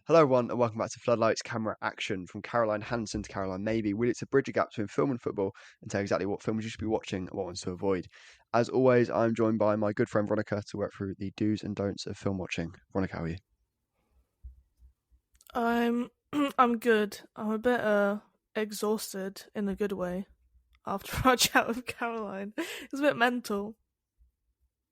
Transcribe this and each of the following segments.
Hello, everyone, and welcome back to Floodlights Camera Action. From Caroline Hanson to Caroline Mabey, we look to bridge a gap between film and football and tell exactly what films you should be watching and what ones to avoid. As always, I'm joined by my good friend Veronica to work through the do's and don'ts of film watching. Veronica, how are you? I'm I'm good. I'm a bit exhausted in a good way after our chat with Caroline. It's a bit mental.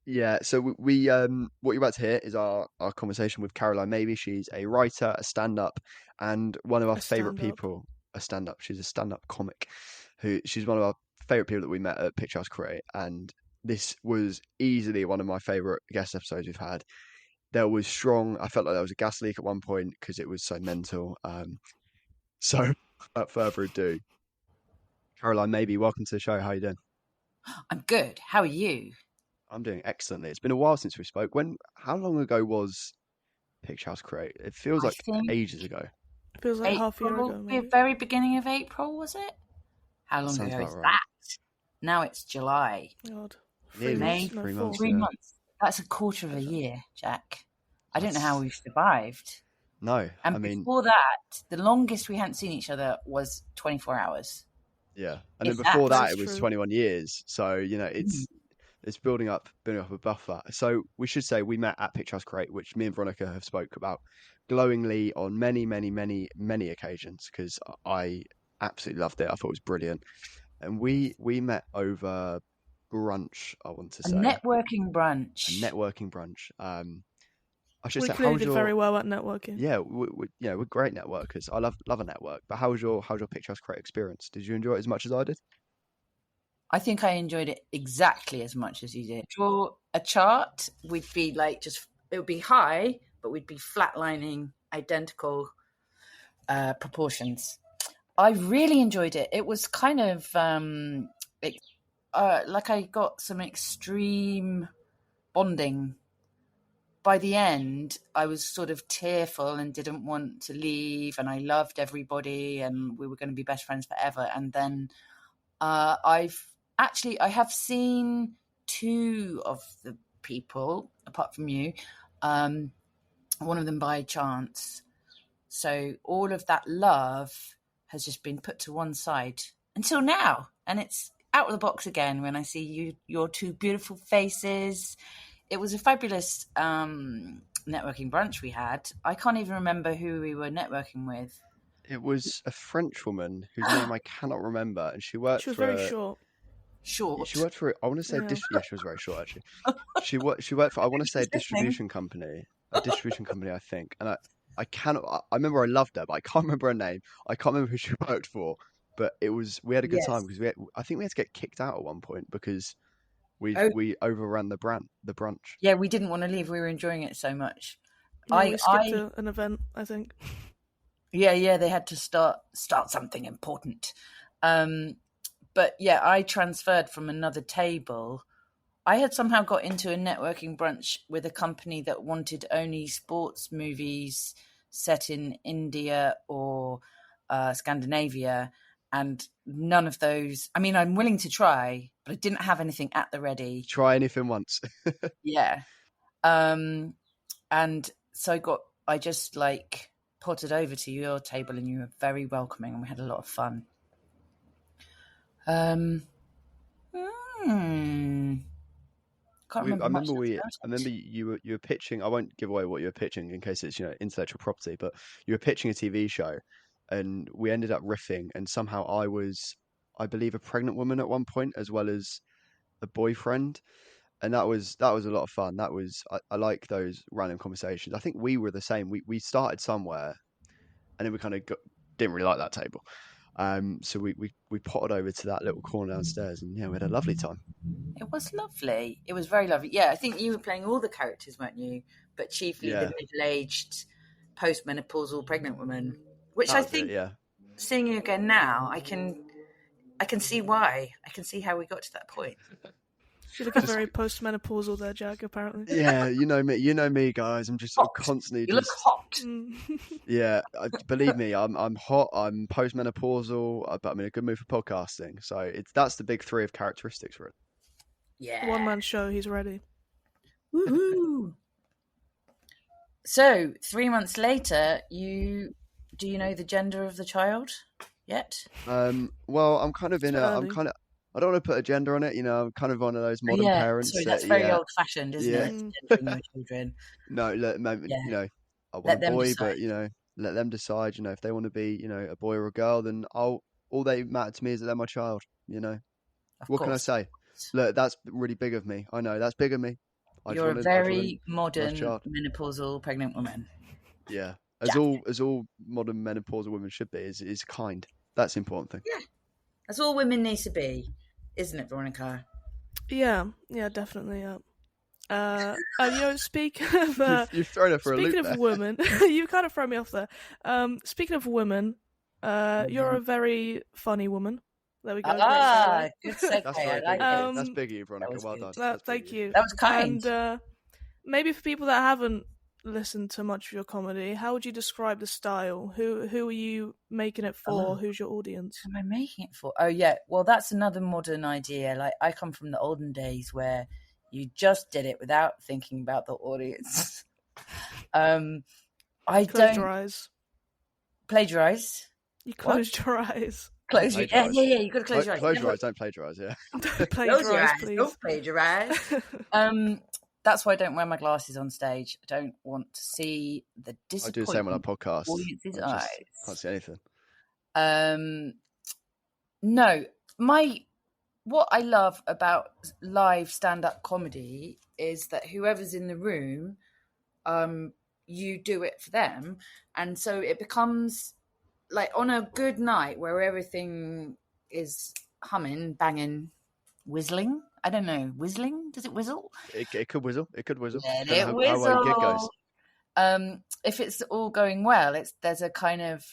Yeah, so what you're about to hear is our conversation with Caroline Mabey. She's a writer, a stand-up, and one of our A favourite stand up. people. A stand-up. She's a stand-up comic. She's one of our favourite people that we met at Picture House Create, and this was easily one of my favourite guest episodes we've had. There was strong. I felt like there was a gas leak at one point because it was so mental. So without further ado, Caroline Mabey, welcome to the show. How are you doing? I'm good. How are you? I'm doing excellently. It's been a while since we spoke. How long ago was Picture House Create? It feels I like think ages ago. Feels like half a year ago, the maybe. very beginning of April, was it? How long Sounds ago about is right. that? Now it's July. God. Nearly 3 months, 3 4. months. 3 Yeah. months. That's a quarter of a year, Jack. I don't know how That's- we've survived. No, And I mean, before that, the longest we hadn't seen each other was 24 hours. yeah. And then If before that. that, That's it was true. 21 years. So, it's building up a buffer. So we should say we met at Picture House Create, which me and Veronica have spoke about glowingly on many, many, many, many occasions because I absolutely loved it. I thought it was brilliant. And we met over brunch, I want to A say. networking brunch. A networking brunch. I should We say, clearly how's did your... very well at networking. Yeah, we're great networkers. I love a network. But how's your Picture House Create experience? Did you enjoy it as much as I did? I think I enjoyed it exactly as much as you did. Draw a chart, we'd be like it would be high, but we'd be flatlining identical proportions. I really enjoyed it. It was kind of like I got some extreme bonding. By the end, I was sort of tearful and didn't want to leave, and I loved everybody, and we were going to be best friends forever. And then I have seen 2 of the people, apart from you, one of them by chance. So all of that love has just been put to one side until now. And it's out of the box again when I see your 2 beautiful faces. It was a fabulous networking brunch we had. I can't even remember who we were networking with. It was a French woman whose name I cannot remember, and she worked She was for very short. Short. She worked for, I want to say, Yeah. yeah, she was very short actually. She worked for, I want to say, a She's listening. distribution company, I think. And I cannot, I remember I loved her, but I can't remember her name. I can't remember who she worked for, but we had a good time Yes. because I think we had to get kicked out at one point because Oh. we overran the brunch. Yeah, we didn't want to leave. We were enjoying it so much. Yeah, we skipped an event, I think. Yeah, they had to start something important. But yeah, I transferred from another table. I had somehow got into a networking brunch with a company that wanted only sports movies set in India or Scandinavia, and none of those. I mean, I'm willing to try, but I didn't have anything at the ready. Try anything once. Yeah. And so I just like potted over to your table, and you were very welcoming, and we had a lot of fun. Can't remember much. I remember you were pitching. I won't give away what you were pitching in case it's intellectual property, but you were pitching a TV show, and we ended up riffing. And somehow I believe, a pregnant woman at one point, as well as a boyfriend, and that was a lot of fun. I like those random conversations. I think we were the same. We started somewhere, and then we kind of didn't really like that table. So we potted over to that little corner downstairs, and we had a lovely time. It was lovely. It was very lovely. Yeah, I think you were playing all the characters, weren't you? But chiefly the middle-aged, post-menopausal pregnant woman. Which I think, seeing you again now, I can see why. I can see how we got to that point. You look very post-menopausal there, Jack, apparently. Yeah, you know me, guys. I'm just constantly. You look hot. Yeah, believe me, I'm hot. I'm postmenopausal, but I'm in a good mood for podcasting. So that's the big 3 of characteristics for it. Yeah. One-man show. He's ready. Woohoo! So 3 months later, do you know the gender of the child yet? Well, I'm kind of It's a in bit a, I'm early. kind of, I don't want to put a gender on it, I'm kind of one of those Oh, modern yeah, parents sorry, that, that's very yeah, old-fashioned, isn't yeah, it? Mm. Gendering your children. no, look, Yeah, I want a let them boy, decide. but let them decide. If they want to be, a boy or a girl, then all they matter to me is that they're my child. Of What can I course. say? Look, that's really big of me. I know that's big of me. You're a I just want very a nice modern child. menopausal pregnant woman. Yeah, Jack. as all modern menopausal women should be is kind. That's the important thing. Yeah, that's all women need to be, isn't it, Veronica? Yeah, yeah, definitely. Yeah. Speaking of You've thrown her for a speaking loop of there. women, you kind of throw me off there. Speaking of women, you're Mhm. a very funny woman. There we go, great Ah, segue. good segue. That's I very big like of you. it. That's um, big of you, That Veronica. was Well good. done. That's big of thank you. you. That was kind. And maybe for people that haven't listened to much of your comedy, how would you describe the style? Who are you making it for? Oh, Who's your audience? who am I making it for? Oh, yeah. Well, that's another modern idea. Like, I come from the olden days where you just did it without thinking about the audience. I You closed don't your eyes. plagiarize. You What? closed your eyes. Don't Close your yeah, plagiarize. yeah, yeah. You got to close your eyes. Close your Never eyes. Don't plagiarize. Yeah. Don't close your plagiarize, eyes. please. Don't plagiarize. That's why I don't wear my glasses on stage. I don't want to see the I do the same on our disappointment in the podcast. audience's I just can't eyes. see anything. No, my what I love about live stand-up comedy is that whoever's in the room, you do it for them, and so it becomes like on a good night where everything is humming, banging, whistling. I don't know, whistling? Does it whistle? It could whizzle. It could whizzle. Let Depending it on how well your gig goes. whistle. If it's all going well, there's a kind of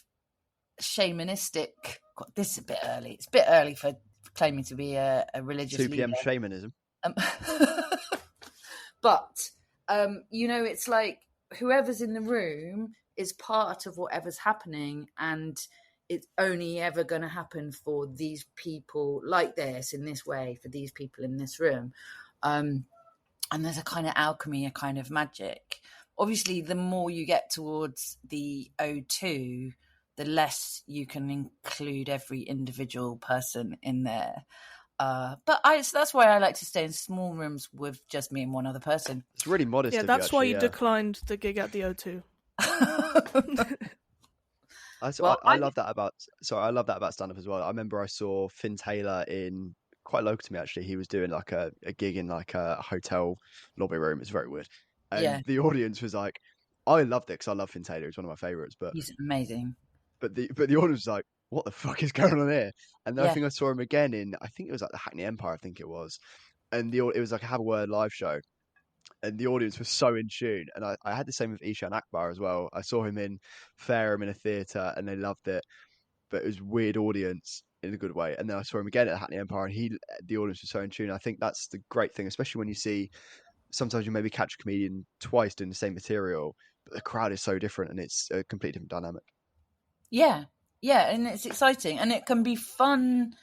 shamanistic. God, this is a bit early. It's a bit early for claiming to be a religious 2 p.m. leader. shamanism. Um, but it's like whoever's in the room is part of whatever's happening, and it's only ever going to happen for these people like this in this way for these people in this room. And there's a kind of alchemy, a kind of magic. Obviously, the more you get towards the O2, the less you can include every individual person in there. So that's why I like to stay in small rooms with just me and one other person. It's really modest Yeah, of you, that's why actually. you Yeah. declined the gig at the O2. Well, I love that about. Sorry, I love that about stand up as well. I remember I saw Finn Taylor in quite local to me actually. He was doing like a gig in like a hotel lobby room. It's very weird, yeah, and the audience was like, I loved it because I love Finn Taylor. He's one of my favorites. he's amazing. But the audience was like, what the fuck is going on here? And then I Yeah, think I saw him again in I think it was like the Hackney Empire. I think it was, and it was like a Have a Word live show, and the audience was so in tune. And I had the same with Ishan Akbar as well. I saw him in Fareham in a theatre, and they loved it, but it was weird audience in a good way. And then I saw him again at Hackney Empire, and the audience was so in tune. I think that's the great thing, especially when you see sometimes you maybe catch a comedian twice doing the same material, but the crowd is so different, and it's a completely different dynamic. yeah, yeah, and it's exciting, and it can be fun.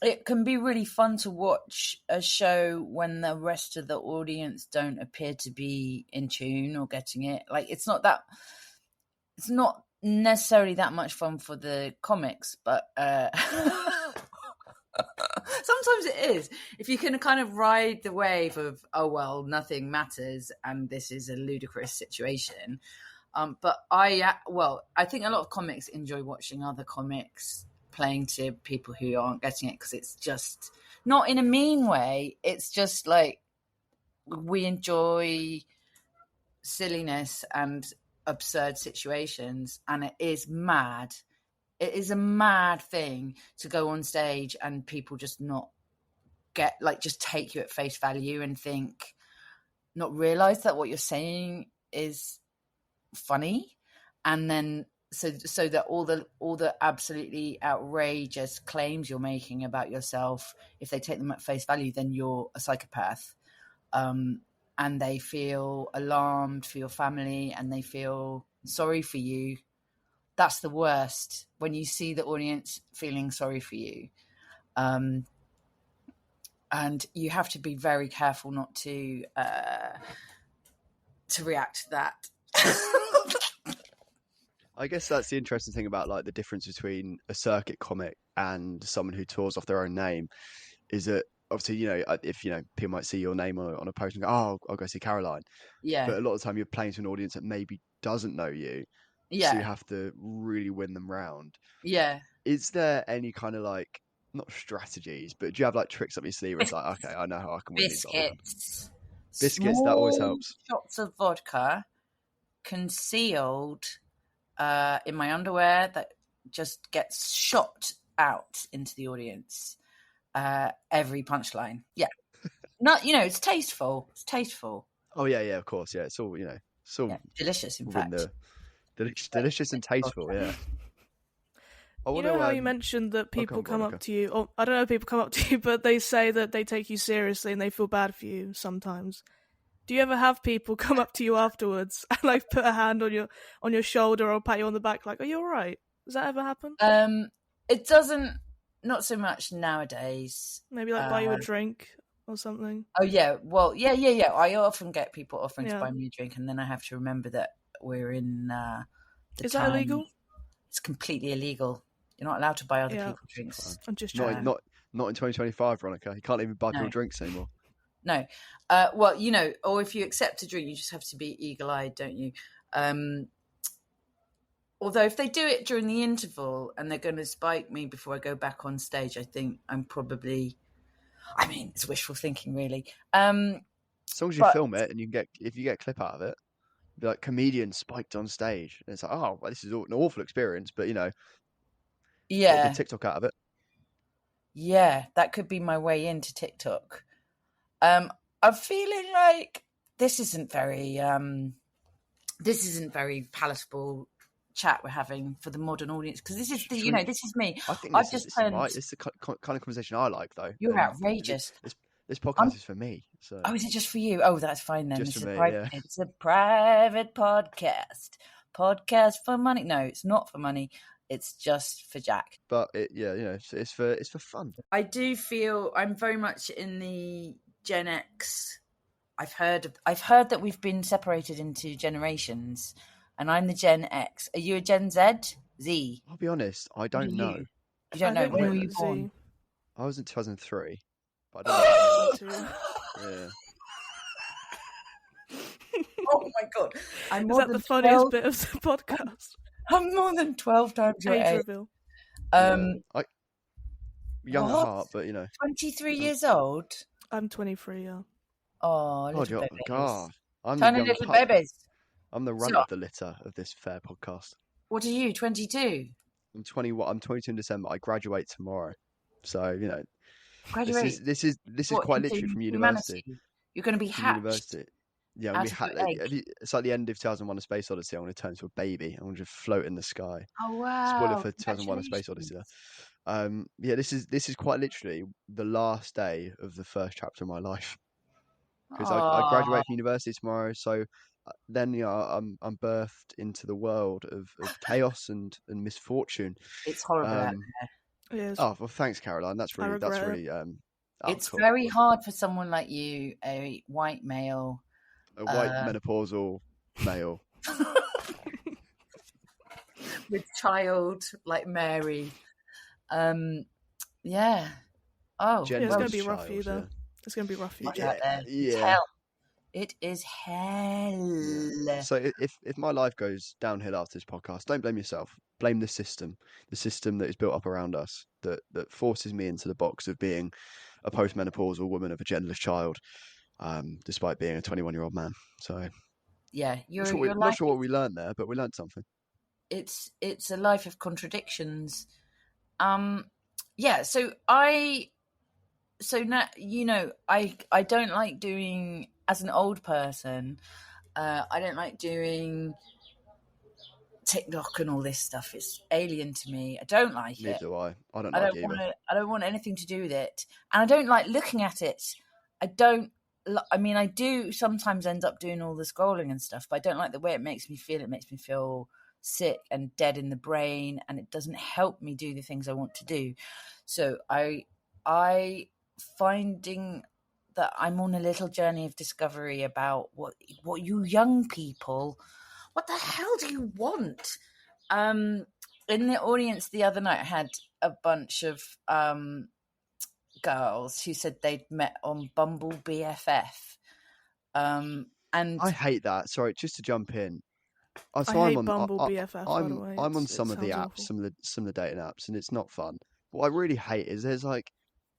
It can be really fun to watch a show when the rest of the audience don't appear to be in tune or getting it. Like it's not necessarily that much fun for the comics, but sometimes it is. If you can kind of ride the wave of, oh well, nothing matters and this is a ludicrous situation. But I think a lot of comics enjoy watching other comics playing to people who aren't getting it, because it's just not in a mean way. It's just like we enjoy silliness and absurd situations, and it is mad. It is a mad thing to go on stage and people just not get, like, just take you at face value and think, not realize that what you're saying is funny, and then so that all the absolutely outrageous claims you're making about yourself, if they take them at face value, then you're a psychopath, and they feel alarmed for your family and they feel sorry for you. That's the worst, when you see the audience feeling sorry for you. And you have to be very careful not to react to that. I guess that's the interesting thing about like the difference between a circuit comic and someone who tours off their own name is that obviously, if people might see your name on a post and go, "Oh, I'll go see Caroline," Yeah, but a lot of the time you're playing to an audience that maybe doesn't know you, so you yeah, have to really win them round. yeah. Is there any kind of like not strategies, but do you have like tricks up your sleeve where it's like, okay, I know how I can win these lot? Biscuits. Biscuits, that always Small helps. shots of vodka concealed in my underwear that just gets shot out into the audience. Every punchline. Yeah. Not, it's tasteful. It's tasteful. Oh yeah, yeah, of course, yeah. It's all Yeah. Delicious, in within fact. the delicious and tasteful, yeah. I You want know to how you mentioned that oh, come people on, come up Veronica. to you, or I don't know if people come up to you, but they say that they take you seriously and they feel bad for you sometimes. Do you ever have people come up to you afterwards and like put a hand on your shoulder or pat you on the back, like, "Are you all right?" Does that ever happen? It doesn't, not so much nowadays. Maybe like buy you a drink or something. Oh yeah, well, yeah. I often get people offering to Yeah. buy me a drink, and then I have to remember that we're in the Is that time. illegal? It's completely illegal. You're not allowed to buy other Yeah. people drinks. I'm just Not checking. not in 2025, Veronica. You can't even buy people No. drinks anymore. No. Well, or if you accept a drink, you just have to be eagle-eyed, don't you? Although if they do it during the interval and they're going to spike me before I go back on stage, I think I'm probably, it's wishful thinking, really. As long as you But film it and if you get a clip out of it, be like comedian spiked on stage, and it's like, oh, well, this is an awful experience, but get a good yeah, TikTok out of it. yeah, that could be my way into TikTok. I'm feeling like this isn't very palatable chat we're having for the modern audience, because this is this is me. I think I've this is just this is turned. my this is the kind of conversation I like though, You're and outrageous. this I'm podcast is for me, so Oh, is it just for you? Oh, that's fine then. just This for is a me, private. yeah. It's a private podcast. Podcast for money? No, it's not for money. It's just for Jack. But it's for fun. I do feel I'm very much in the Gen X. I've heard that we've been separated into generations, and I'm the Gen X. Are you a Gen Z? Z? I'll be honest, I What are don't know. you? You don't I know. think When we're were you Z. born? I was in 2003, but I I don't think know. we're Z too. Yeah. Oh my god! I'm Is more that than the funniest 12. bit of the podcast? I'm more than 12 times your Age age. reveal. I young at What? heart, but 23 young, years old? I'm 23, yeah. Oh, God, little babies. God, I'm the Tiny young little pup. babies. I'm the runt So, of the litter of this fair podcast. what are you, 22? I'm 21. I'm 22 in December. I graduate tomorrow, so Graduate? this is What, quite into literally from university. humanity? You're going to be From hatched university, yeah, I'm gonna out be of your egg? it's like the end of 2001: A Space Odyssey. I'm gonna turn into a baby. I'm gonna just float in the sky. Oh, Spoiler wow. for 2001: A Space Congratulations. Odyssey. There. Yeah, this is quite literally the last day of the first chapter of my life because I Oh, graduate from university tomorrow. So then I'm birthed into the world of chaos and misfortune. it's horrible out Um, It is. oh well, thanks, Caroline. I regret it. Oh, It's cool. very hard for someone like you, a white male, A white menopausal male. with child like Mary. Yeah. Oh, Yeah, it's Genderless going to be rough for you, child, though. It's going to be rough for you, much Jack. out there. It's yeah. hell. It is hell. Yeah. So if my life goes downhill after this podcast, don't blame yourself. Blame the system that is built up around us that forces me into the box of being a postmenopausal woman of a genderless child, despite being a 21-year-old man. So Yeah, your not life. sure what we learned there, but we learned something. It's a life of contradictions. Yeah. So now I don't like doing, as an old person. I don't like doing TikTok and all this stuff. It's alien to me. I don't like Neither it. do I. I don't I like don't either. want to. I don't want anything to do with it, and I don't like looking at it. I don't. I mean, I do sometimes end up doing all the scrolling and stuff, but I don't like the way it makes me feel. It makes me feel sick and dead in the brain, and it doesn't help me do the things I want to do. So I finding that I'm on a little journey of discovery about what you young people What the hell do you want? In the audience the other night, I had a bunch of girls who said they'd met on Bumble BFF. And I hate that. Sorry, just to jump in. I So I'm hate on. Bumble BFF, by the way. I'm on It some of the sounds apps, awful. some of the dating apps, and it's not fun. What I really hate is there's like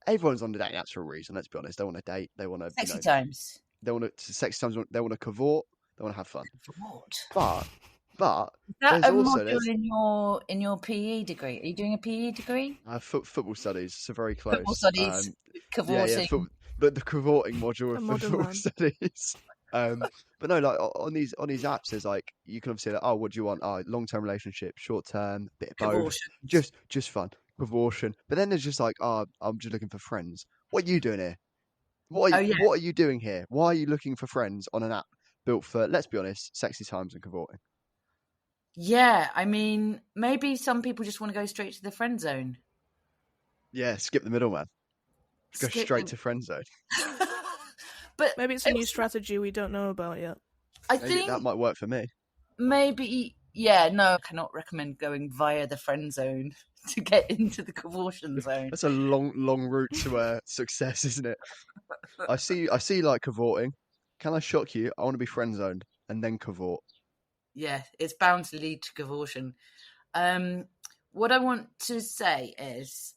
everyone's on the dating apps for a reason. Let's be honest. They want to date. They want to, sexy times. they want to sex times. They want to cavort. They want to have fun. For what? But Is that there's a also module in your PE degree? Are you doing a PE degree? football studies, so very Football close. studies, Yeah, cavorting. the cavorting module A of modern football man. studies. But no, like on these apps, there's like you can obviously like, oh, what do you want? Oh, long term relationship, short term, bit of both, Cavortions. just fun, cavortion. But then there's just like, oh, I'm just looking for friends. What are you doing here? Oh yeah, What are you doing here? Why are you looking for friends on an app built for, let's be honest, sexy times and cavorting? yeah. I mean, maybe some people just want to go straight to the friend zone. Yeah, skip the middleman. Go Skip straight the... to friend zone. But Maybe it's a new strategy we don't know about yet. I Maybe think that might work for me. maybe, yeah, no, I cannot recommend going via the friend zone to get into the cavortion zone. That's a long route to success, isn't it? I see like cavorting. Can I shock you? I want to be friend zoned and then cavort. Yeah, it's bound to lead to cavortion. What I want to say is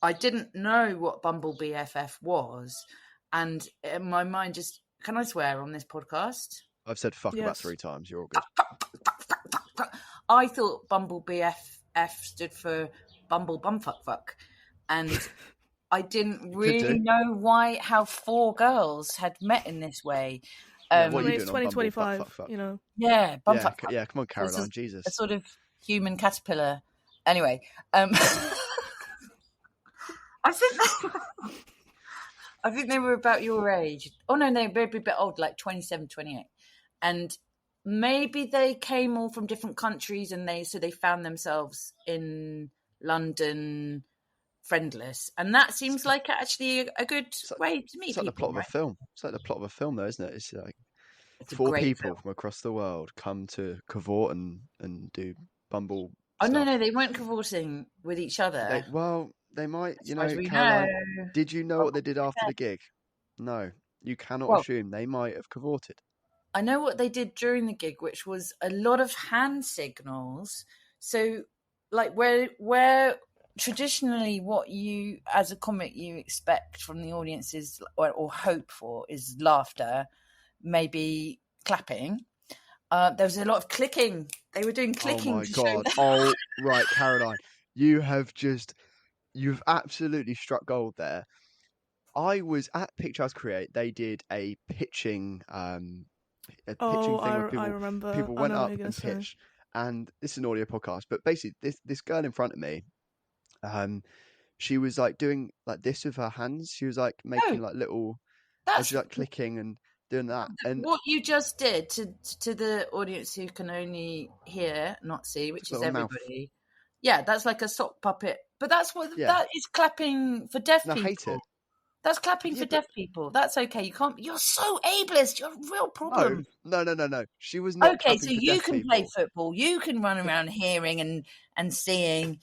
I didn't know what Bumble BFF was, and in my mind just, can I swear on this podcast? I've said fuck about Yes. 3 times. You're all good. I thought Bumble BFF stood for Bumble Bumfuck Fuck, and I didn't Could really do. know how 4 girls had met in this way. Yeah, what I are mean, you it's doing on Bumble? Fuck, 2025, fuck, fuck. you know. Yeah, Yeah, Bumfuck Fuck. yeah. Come on, This is Caroline. a Jesus. sort of human caterpillar. Anyway, I think I think they were about your age. Oh no, they'd be a bit old, like 27, 28. And maybe they came all from different countries, and they found themselves in London friendless. And that seems like actually a good way to meet It's like the people, plot of a right? film. It's like the plot of a film, though, isn't it? It's like It's a 4 great people film. from across the world come to cavort and do Bumble Oh no, stuff. they weren't cavorting with each other. They might, As far as we know. Caroline. Did you know what they did after the gig? No, you cannot Well, assume they might have cavorted. I know what they did during the gig, which was a lot of hand signals. So, like where traditionally what you as a comic you expect from the audience is or hope for is laughter, maybe clapping. There was a lot of clicking. They were doing Oh clicking my to show. God! Oh right, Caroline, you've absolutely struck gold there. I was at Picture House Create. They did a pitching Oh, thing where I remember. people I went know what up you're going and to say. pitched. And this is an audio podcast, but basically this girl in front of me, she was like doing like this with her hands. She was like Oh, making like little, she that's was like clicking and doing that. And what you just did to the audience who can only hear, not see, it's which a is little mouth. everybody. Yeah, that's like a sock puppet. But that's what Yeah, that is clapping for deaf and I hate people. it. That's clapping Yeah, for but deaf people. That's okay. You can't. You're so ableist. You're a real no, problem. no. She was not Okay, so clapping for you deaf can play people. football. You can run around hearing and seeing.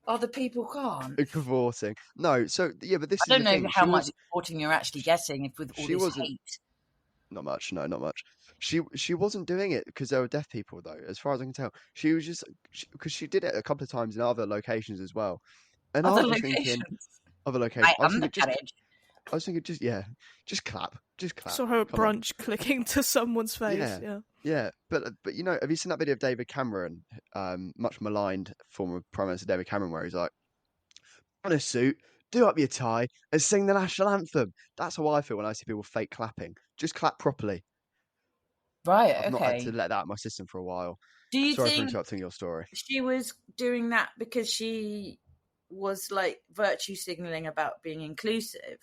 Other people can't. Cavorting. No, so yeah, but this I is don't the know thing. how much supporting you're actually getting if with all She this wasn't. hate. Not much. No, not much. She wasn't doing it because there were deaf people though, as far as I can tell. She was just because she did it a couple of times in other locations as well. And I Other was just thinking locations. other locations. My undercarriage. I was thinking just clap, just clap. Saw her at Come on. brunch clicking to someone's face. Yeah, Yeah. yeah. But have you seen that video of David Cameron, much maligned former Prime Minister David Cameron, where he's like, on a suit, do up your tie, and sing the national anthem. That's how I feel when I see people fake clapping. Just clap properly. Right, I've not had to okay. let that out of my system for a while. Do you Sorry for think interrupting your story. she was doing that because she was like virtue signaling about being inclusive?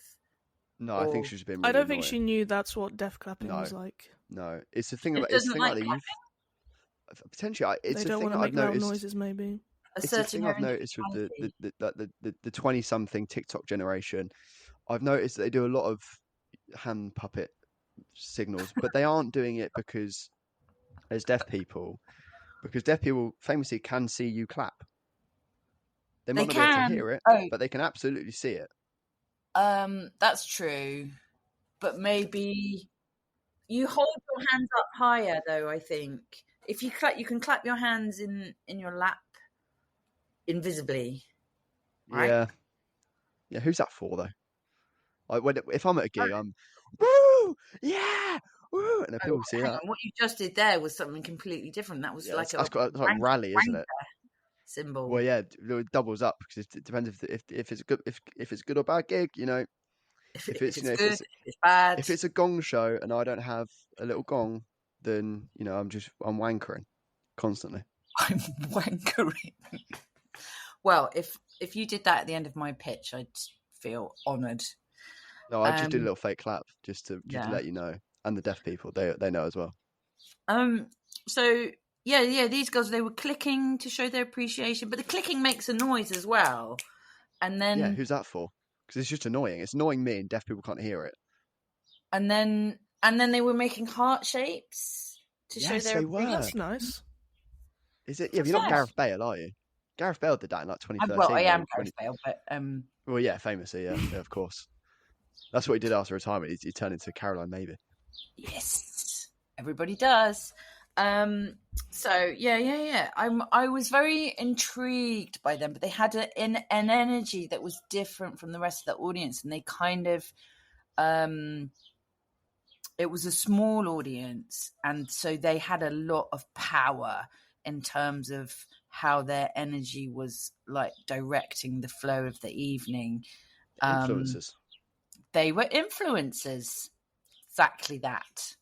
No, I think Or she's just been I really don't think annoying. she knew that's what deaf clapping No, was like. no. It's the thing just about doesn't like the clapping, youth. Potentially, it's They a don't thing want to that I've make loud noticed. noises, maybe. It's a asserting thing her I've noticed with individuality. the 20-something TikTok generation. I've noticed that they do a lot of hand puppet signals, but they aren't doing it because as deaf people, because deaf people famously can see you clap. They They might not be able to can. hear it, Oh, but they can absolutely see it. that's true. But maybe you hold your hands up higher, though. I think if you clap, you can clap your hands in your lap invisibly, right? Yeah. Yeah, who's that for though? If I'm at a gig, I'm woo, yeah, woo, and then Oh, people see hang that. on. What you just did there was something completely different. That was Yeah, like a that's like rally, isn't it? symbol. Well, yeah, it doubles up because it depends if it's a good if it's a good or bad gig. If If it's it's good, if it's bad, if it's a gong show and I don't have a little gong, then I'm wankering constantly. I'm wankering. Well, if you did that at the end of my pitch, I'd feel honoured. No, I just did a little fake clap just to Yeah. let you know, and the deaf people they know as well. So yeah, these girls, they were clicking to show their appreciation, but the clicking makes a noise as well. And then Yeah, who's that for? Because it's just annoying. It's annoying me, and deaf people can't hear it. and then they were making heart shapes to show Yes, their they were. That's nice. Is it? Yeah, What's you're not that? Gareth Bale, are you? Gareth Bale did that in like Well, 2013. I am or Gareth Bale, but Well, yeah, famously, yeah, of course. That's what he did after retirement. He turned into Caroline Mabey. yes, everybody does. So yeah. I was very intrigued by them, but they had an energy that was different from the rest of the audience, and they kind of it was a small audience, and so they had a lot of power in terms of how their energy was like directing the flow of the evening. Influencers. They were influencers, exactly that,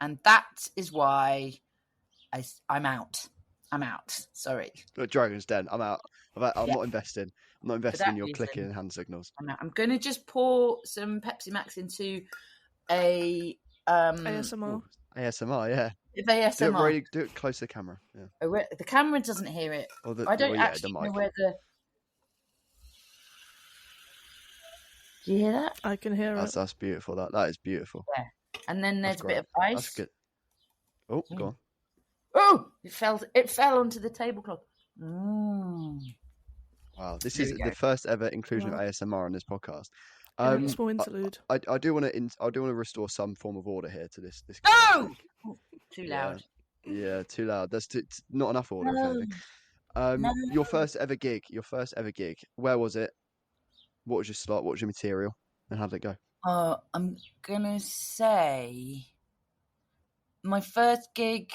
and that is why I'm out. I'm out. Sorry. Look, Dragon's Den. I'm out. I'm Yeah. not investing. I'm not For investing that in your reason, clicking and hand signals. I'm out. I'm going to just pour some Pepsi Max into a ASMR. Ooh, ASMR, yeah. of Do it ASMR. do it close to the camera. Yeah. The camera doesn't hear it. Or I don't yeah, the actually know mic. where the. Do you hear that? I can hear it. That's beautiful. That is beautiful. Yeah. And then there's That's a bit great. of ice. That's good. Oh, go on. Oh, it fell onto the tablecloth. Mm. Wow, this There is we go. the first ever inclusion Wow. of ASMR on this podcast. Yeah, a small interlude. I do want to restore some form of order here to this. No! Too loud. Yeah, too loud. That's not enough order, if No. anything. No. Your first ever gig. Where was it? What was your slot? What was your material? And how did it go? I'm gonna say my first gig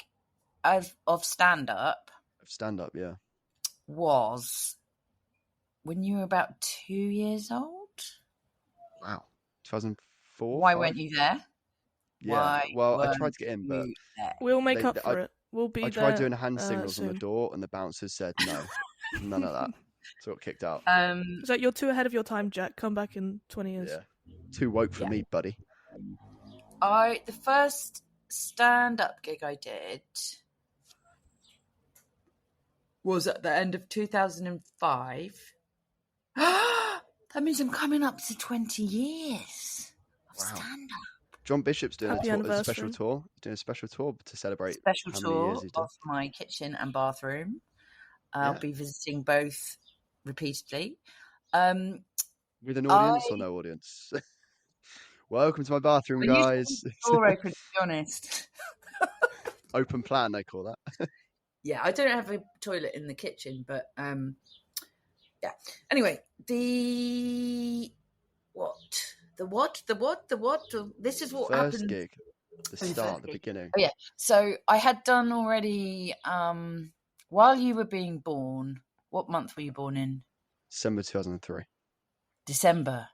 of stand up Stand up, yeah. was when you were about 2 years old. Wow. 2004. Why 5? weren't you there? Yeah. Why Well, I tried weren't to get in, but you there? We'll make up for it. We'll be I there. tried doing hand signals on the soon. door, and the bouncers said no, none of that. So I got kicked out. It's like you're too ahead of your time, Jack. Come back in 20 years. Yeah. Too woke for Yeah. me, buddy. The first stand up gig I did was at the end of 2005. That means I'm coming up to 20 years of Wow. stand up. John Bishop's doing Happy a special anniversary. tour. He's doing a special tour to celebrate Special how many tour years he's done. of my kitchen and bathroom. I'll Yeah. be visiting both repeatedly. With an audience or no audience? Welcome to my bathroom, When you guys. the door open, to be honest. Open plan, they call that. Yeah, I don't have a toilet in the kitchen, but yeah. Anyway, this is what First happened. gig, the First start, the gig. beginning. Oh yeah. So I had done already while you were being born. What month were you born in? December 2003. December.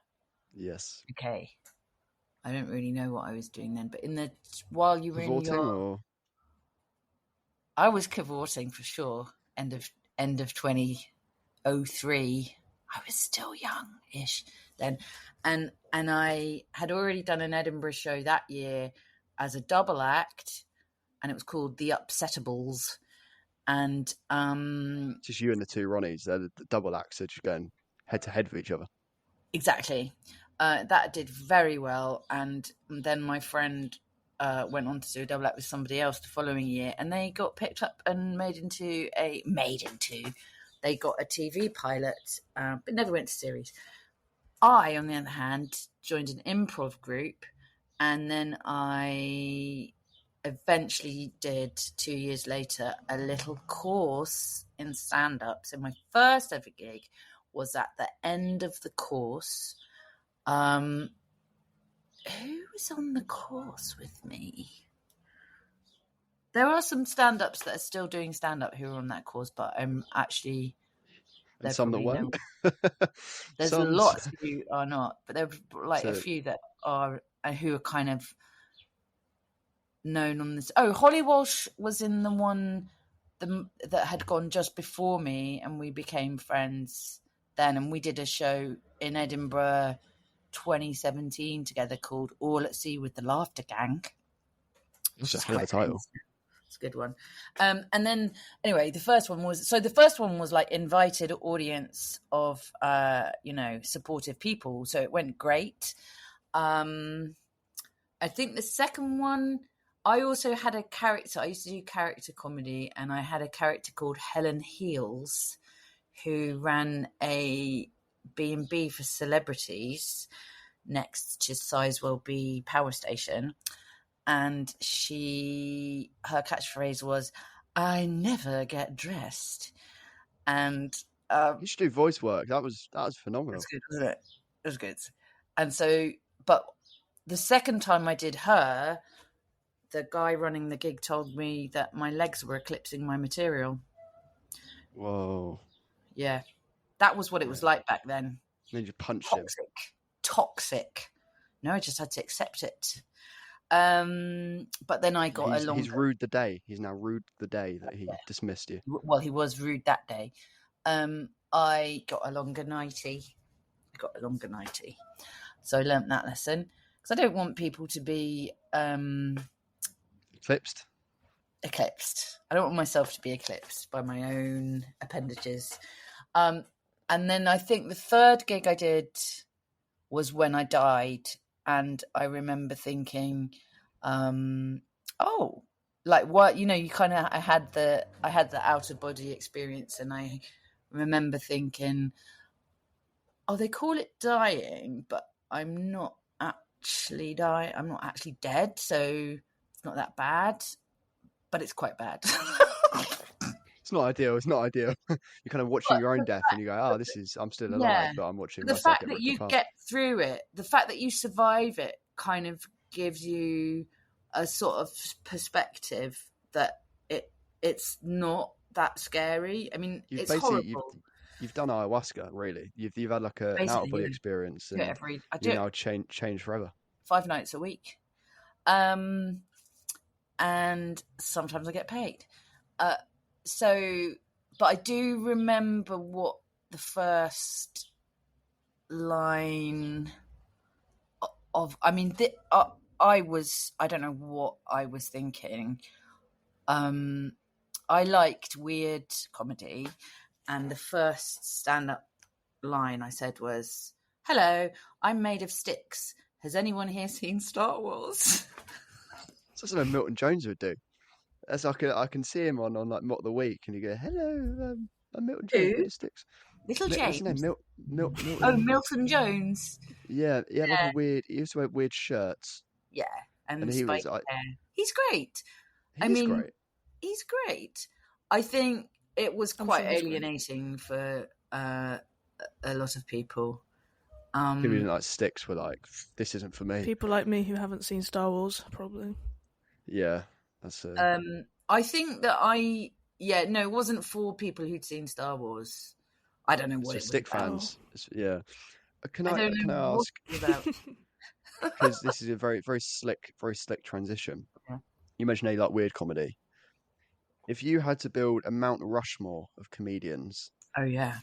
Yes. Okay. I don't really know what I was doing then, but while you were Cavorting in your, or I was cavorting for sure. End of 2003. I was still young-ish then, and I had already done an Edinburgh show that year as a double act, and it was called The Upsettables. And just you and the two Ronnies, they're the double acts, so just going head to head with each other. Exactly. That did very well, and then my friend went on to do a double act with somebody else the following year, and they got picked up and they got a TV pilot, but never went to series. I, on the other hand, joined an improv group, and then I eventually did 2 years later a little course in stand-up. So my first ever gig was at the end of the course. Who was on the course with me? There are some stand-ups that are still doing stand-up who are on that course, but I'm actually... And some that weren't. There's lots who are not, but there are like a few that are who are kind of known on this. Oh, Holly Walsh was in the one that had gone just before me, and we became friends then, and we did a show in Edinburgh 2017 together called All at Sea with the Laughter Gang. That's a hell of a title. It's a good one. And then anyway, the first one was like invited audience of supportive people, so it went great. I think the second one, I also had a character. I used to do character comedy, and I had a character called Helen Heels, who ran a B&B for celebrities next to Sizewell B Power Station. And her catchphrase was, "I never get dressed." And you should do voice work. That was phenomenal. That's good, wasn't it? It was good. And so, but the second time I did her, the guy running the gig told me that my legs were eclipsing my material. Whoa. Yeah. That was what it was like back then. Then you punched him. Toxic. No, I just had to accept it. But then I got a longer... He's rued the day. He's now rued the day that he dismissed you. Well, he was rude that day. I got a longer nightie. So I learnt that lesson. Because I don't want people to be... Eclipsed. I don't want myself to be eclipsed by my own appendages. And then I think the third gig I did was when I died. And I remember thinking, like what, you kind of, I had the out of body experience, and I remember thinking, oh, they call it dying, but I'm not actually dying. I'm not actually dead. So it's not that bad, but it's quite bad. It's not ideal. You're kind of watching your own death, and you go, "Oh, I'm still alive, but I'm watching myself." The fact that you get through it, the fact that you survive it, kind of gives you a sort of perspective that it's not that scary. I mean, it's horrible. You've done ayahuasca, really. You've had like an out of body experience, and you now change forever. 5 nights a week, and sometimes I get paid. So, but I do remember what the first line of, I mean, I don't know what I was thinking. I liked weird comedy, and the first stand-up line I said was, "Hello, I'm made of sticks. Has anyone here seen Star Wars?" That's something Milton Jones would do. That's like I can see him on like Mock the Week, and you go, "Hello, I'm Milton Jones, made of sticks." Little James. What's his name? Milton. Oh, Milton Jones. Yeah, he had like a weird. He used to wear weird shirts. Yeah, and he was. He's great. He's great. I think it was quite alienating for a lot of people. People who didn't like sticks were like, "This isn't for me." People like me who haven't seen Star Wars, probably. Yeah, that's. I think that it wasn't for people who'd seen Star Wars. I don't know what it was stick about. fans. Yeah. Can I ask? Because this is a very, very slick transition. Yeah. You mentioned you like weird comedy. If you had to build a Mount Rushmore of comedians, oh yeah,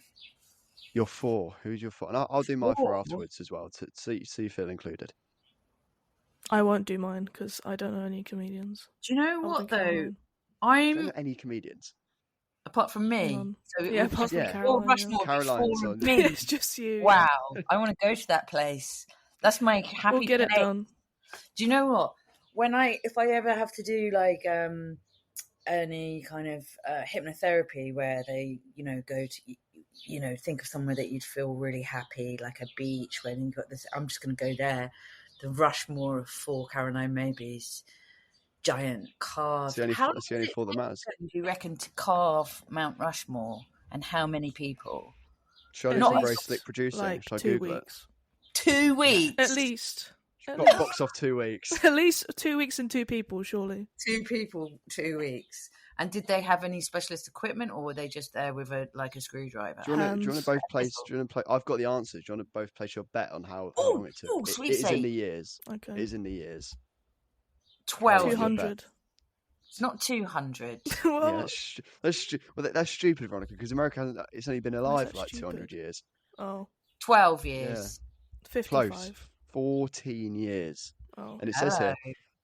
you're 4. Who's your 4? And I'll do mine for afterwards as well, so you feel included. I won't do mine because I don't know any comedians. Do you know what though? I don't know any comedians apart from me. So apart from Caroline's on. Me, it's just you. Wow, I want to go to that place. That's my happy. We'll get it done. Do you know what? if I ever have to do like any kind of hypnotherapy where they, go to, think of somewhere that you'd feel really happy, like a beach where you've got this. I'm just going to go there. The Rushmore of 4 Caroline Mabeys, giant It's carved. the only How long it's the does only it four that matters. take, do you reckon, to carve Mount Rushmore, and how many people? Shall I do At Not some very least slick producing? like Shall I 2 Google it? weeks. 2 weeks. At least. Box off 2 weeks. At least 2 weeks and 2 people, surely. 2 people, 2 weeks. And did they have any specialist equipment, or were they just there with a screwdriver? Do you want to Hands. both place? Do you want to play? I've got the answers. Do you want to both place your bet on how Oh, long it took? oh, It sweet is in sake. the years. Okay. It is in the years. 12. What's your bet? 200. It's not 200. Well, Yeah, that's stupid, Veronica, because America hasn't. It's only been alive that for like stupid? 200 years. oh, 12 years. 55. Close. 14 years. Oh. And it says here,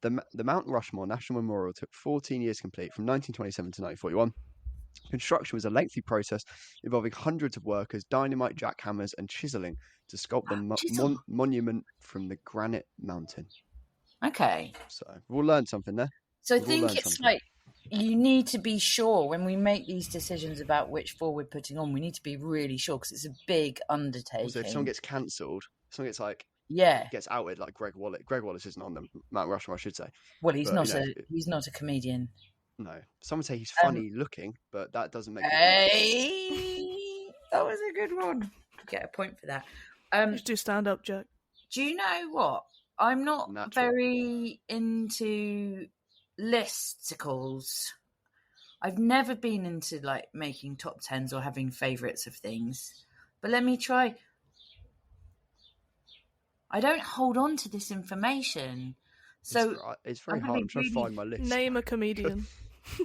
Hello. the Mount Rushmore National Memorial took 14 years to complete, from 1927 to 1941. Construction was a lengthy process involving hundreds of workers, dynamite, jackhammers, and chiseling to sculpt the Chisel. monument from the granite mountain. Okay. So we've all learned something there. So I We've all think learned it's something. like you need to be sure when we make these decisions about which 4 we're putting on. We need to be really sure, because it's a big undertaking. Also, if someone gets cancelled, someone gets gets outed, like Greg Wallace. Greg Wallace isn't on the Mount Rushmore, I should say. Well, he's But, not a comedian. No, some would say he's funny looking, but that doesn't make. Hey, that was a good one. Get a point for that. Just do stand up, Jack. Do you know what? I'm not Natural. very into listicles. I've never been into like making top 10s or having favourites of things. But let me try. I don't hold on to this information. So it's very I'm hard. gonna I'm trying to really find my list. Name a comedian.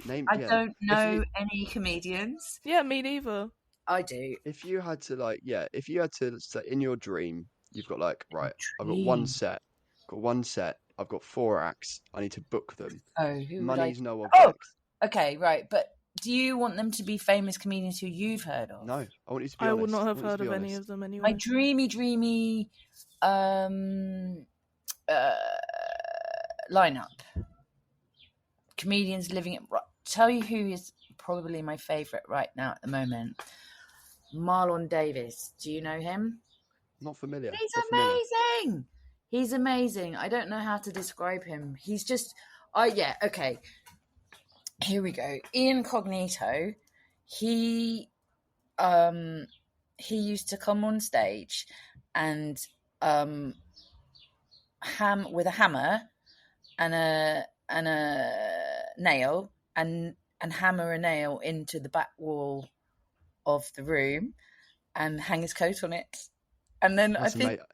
I don't know any comedians. Yeah, me neither. I do. If you had to if you had to say in your dream, you've got like, right, I've got Dream. one set. I've got 4 acts. I need to book them. Oh, who would Money's I... no Oh, object. okay, right. But do you want them to be famous comedians who you've heard of? No, I want you to be I honest. would not have I want you heard to be of any honest. of them anyway. My dreamy lineup. Comedians living it. Tell you who is probably my favourite right now at the moment. Marlon Davis. Do you know him? Not familiar. He's Not familiar. amazing. He's amazing. I don't know how to describe him. He's just... yeah, okay. Here we go. Ian Cognito. He used to come on stage and with a hammer and a nail and hammer a nail into the back wall of the room and hang his coat on it. And then That's I think amazing.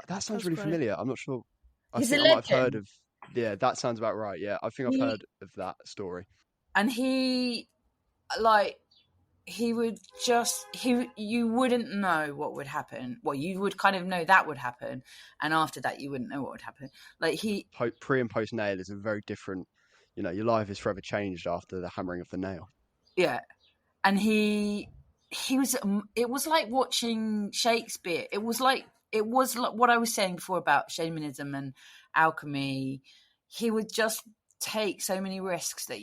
That sounds That's really great. familiar. I'm not sure. I He's think a I might have heard legend. of. Yeah, that sounds about right. Yeah, I think I've heard of that story. And he would just you wouldn't know what would happen. Well, you would kind of know that would happen, and after that you wouldn't know what would happen. Like Pre and post nail is a very different. Your life is forever changed after the hammering of the nail. Yeah, and he was. It was like watching Shakespeare. It was like what I was saying before about shamanism and alchemy. He would just take so many risks that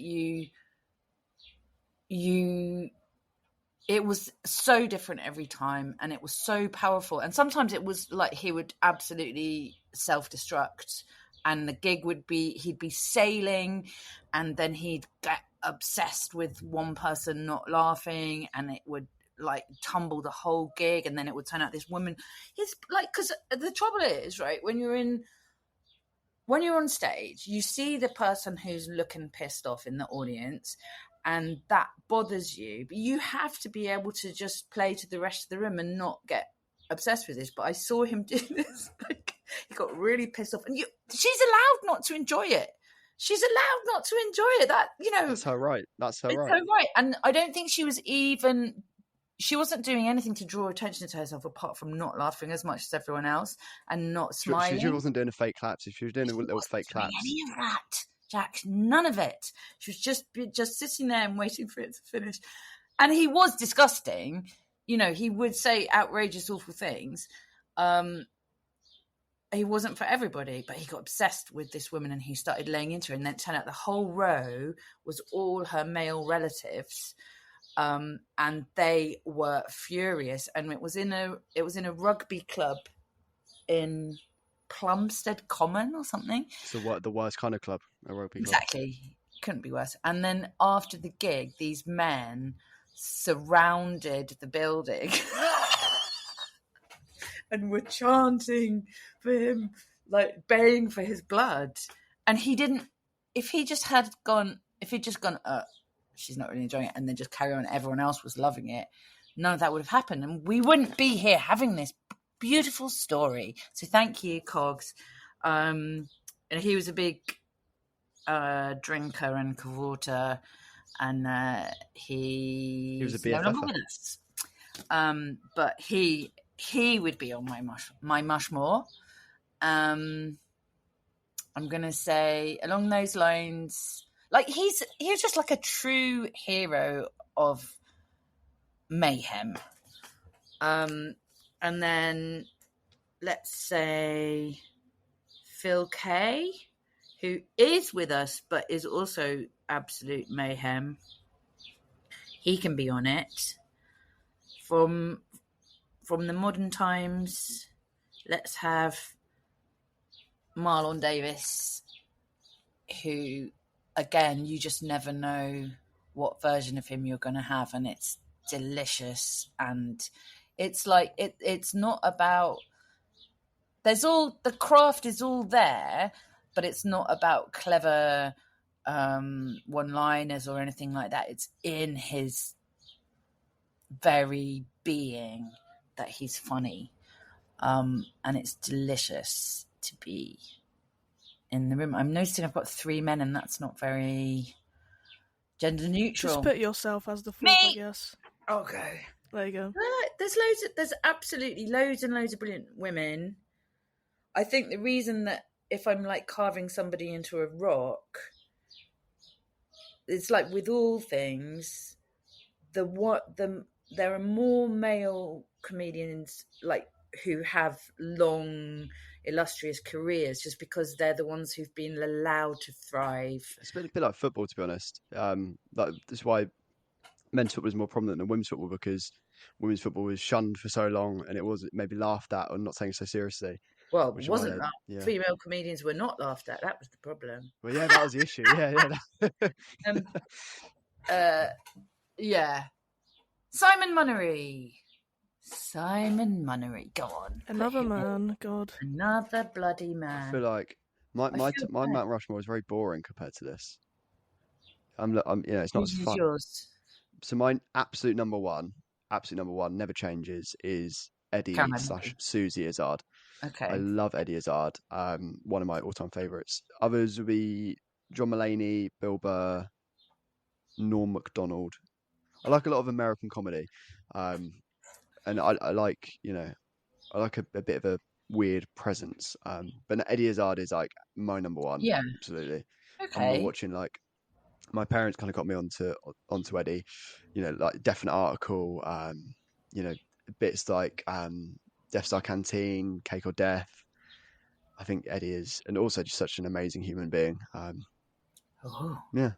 it was so different every time, and it was so powerful. And sometimes it was like he would absolutely self-destruct, and the gig he'd be sailing, and then he'd get obsessed with one person not laughing, and it would like tumble the whole gig, and then it would turn out this woman. It's like, because the trouble is, right, when you're on stage, you see the person who's looking pissed off in the audience, and that bothers you. But you have to be able to just play to the rest of the room and not get obsessed with this. But I saw him do this. Like, he got really pissed off. And she's allowed not to enjoy it. She's allowed not to enjoy it. That's her right. That's her it's right. her right. And I don't think she wasn't doing anything to draw attention to herself apart from not laughing as much as everyone else and not smiling. She wasn't doing a fake claps. If she was doing a little fake claps. Any of that, Jack, none of it. She was just sitting there and waiting for it to finish. And he was disgusting. He would say outrageous, awful things. he wasn't for everybody, but he got obsessed with this woman and he started laying into her. And then it turned out the whole row was all her male relatives. And they were furious. And it was in a rugby club in Plumstead Common or something. So what, the worst kind of club, a rugby club? Exactly. Couldn't be worse. And then after the gig, these men surrounded the building and were chanting for him, like baying for his blood. And he didn't, if he'd just gone, she's not really enjoying it, and then just carry on, everyone else was loving it, none of that would have happened. And we wouldn't be here having this beautiful story. So thank you, Cogs. And he was a big drinker and cavorter, and he was a no longer BFF. with us. But he would be on my mushmore. I'm gonna say along those lines, like he was just like a true hero of mayhem. And then let's say Phil Kay, who is with us but is also absolute mayhem. He can be on it. From the modern times, let's have Marlon Davis, who, again, you just never know what version of him you're going to have, and it's delicious. And it's like it's not about, the craft is all there, but it's not about clever one-liners or anything like that. It's in his very being that he's funny, and it's delicious to be in the room. I'm noticing I've got 3 men, and that's not very gender neutral. Just put yourself as the fourth, I guess. Okay. There you go. There's absolutely loads and loads of brilliant women. I think the reason that if I'm like carving somebody into a rock, it's like with all things, there are more male comedians like who have long, illustrious careers just because they're the ones who've been allowed to thrive. It's a bit like football, to be honest. That's why men's football is more prominent than women's football, because women's football was shunned for so long, and it was maybe laughed at or not taken so seriously. Well, it wasn't that. Yeah. Female comedians were not laughed at. That was the problem. Well, yeah, that was the issue. Yeah. Simon Munnery. Go on. Another man. God. Another bloody man. I feel like my Mount Rushmore is very boring compared to this. It's not as fun. Yours? So my absolute number one, never changes, is Eddie / Susie Izzard. Okay. I love Eddie Izzard. One of my all-time favourites. Others would be John Mulaney, Bill Burr, Norm Macdonald. I like a lot of American comedy, and I like a bit of a weird presence. But Eddie Izzard is like my number one. Yeah, absolutely. Okay. I remember watching, like, my parents kind of got me onto Eddie. Like Definite Article. Bits like Death Star Canteen, Cake or Death. I think Eddie is, and also just such an amazing human being. Yeah.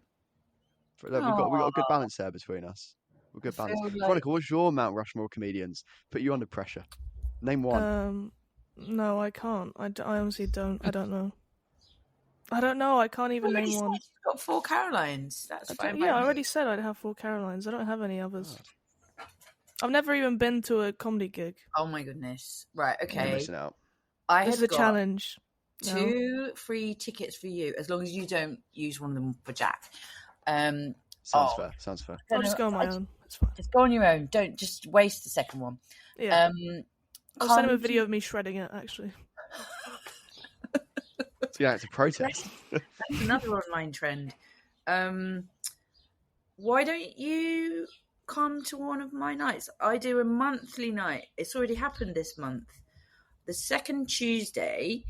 We've got a good balance there between us. We're good balance. Veronica, what's your Mount Rushmore comedians? Put you under pressure. Name one. No, I can't. I honestly don't. I don't know. I can't even name one. You've got 4 Carolines. That's fine. Yeah, I already said I'd have 4 Carolines. I don't have any others. God. I've never even been to a comedy gig. Oh my goodness. Right, okay. You're missing out. This is a challenge. 2 free tickets for you, as long as you don't use one of them for Jack. Sounds fair. I'll just go on my own. It's fine. Just go on your own. Don't just waste the second one. Yeah. I'll send him a video of me shredding it, actually. So you have to protest. That's another online trend. Why don't you come to one of my nights? I do a monthly night. It's already happened this month. The second Tuesday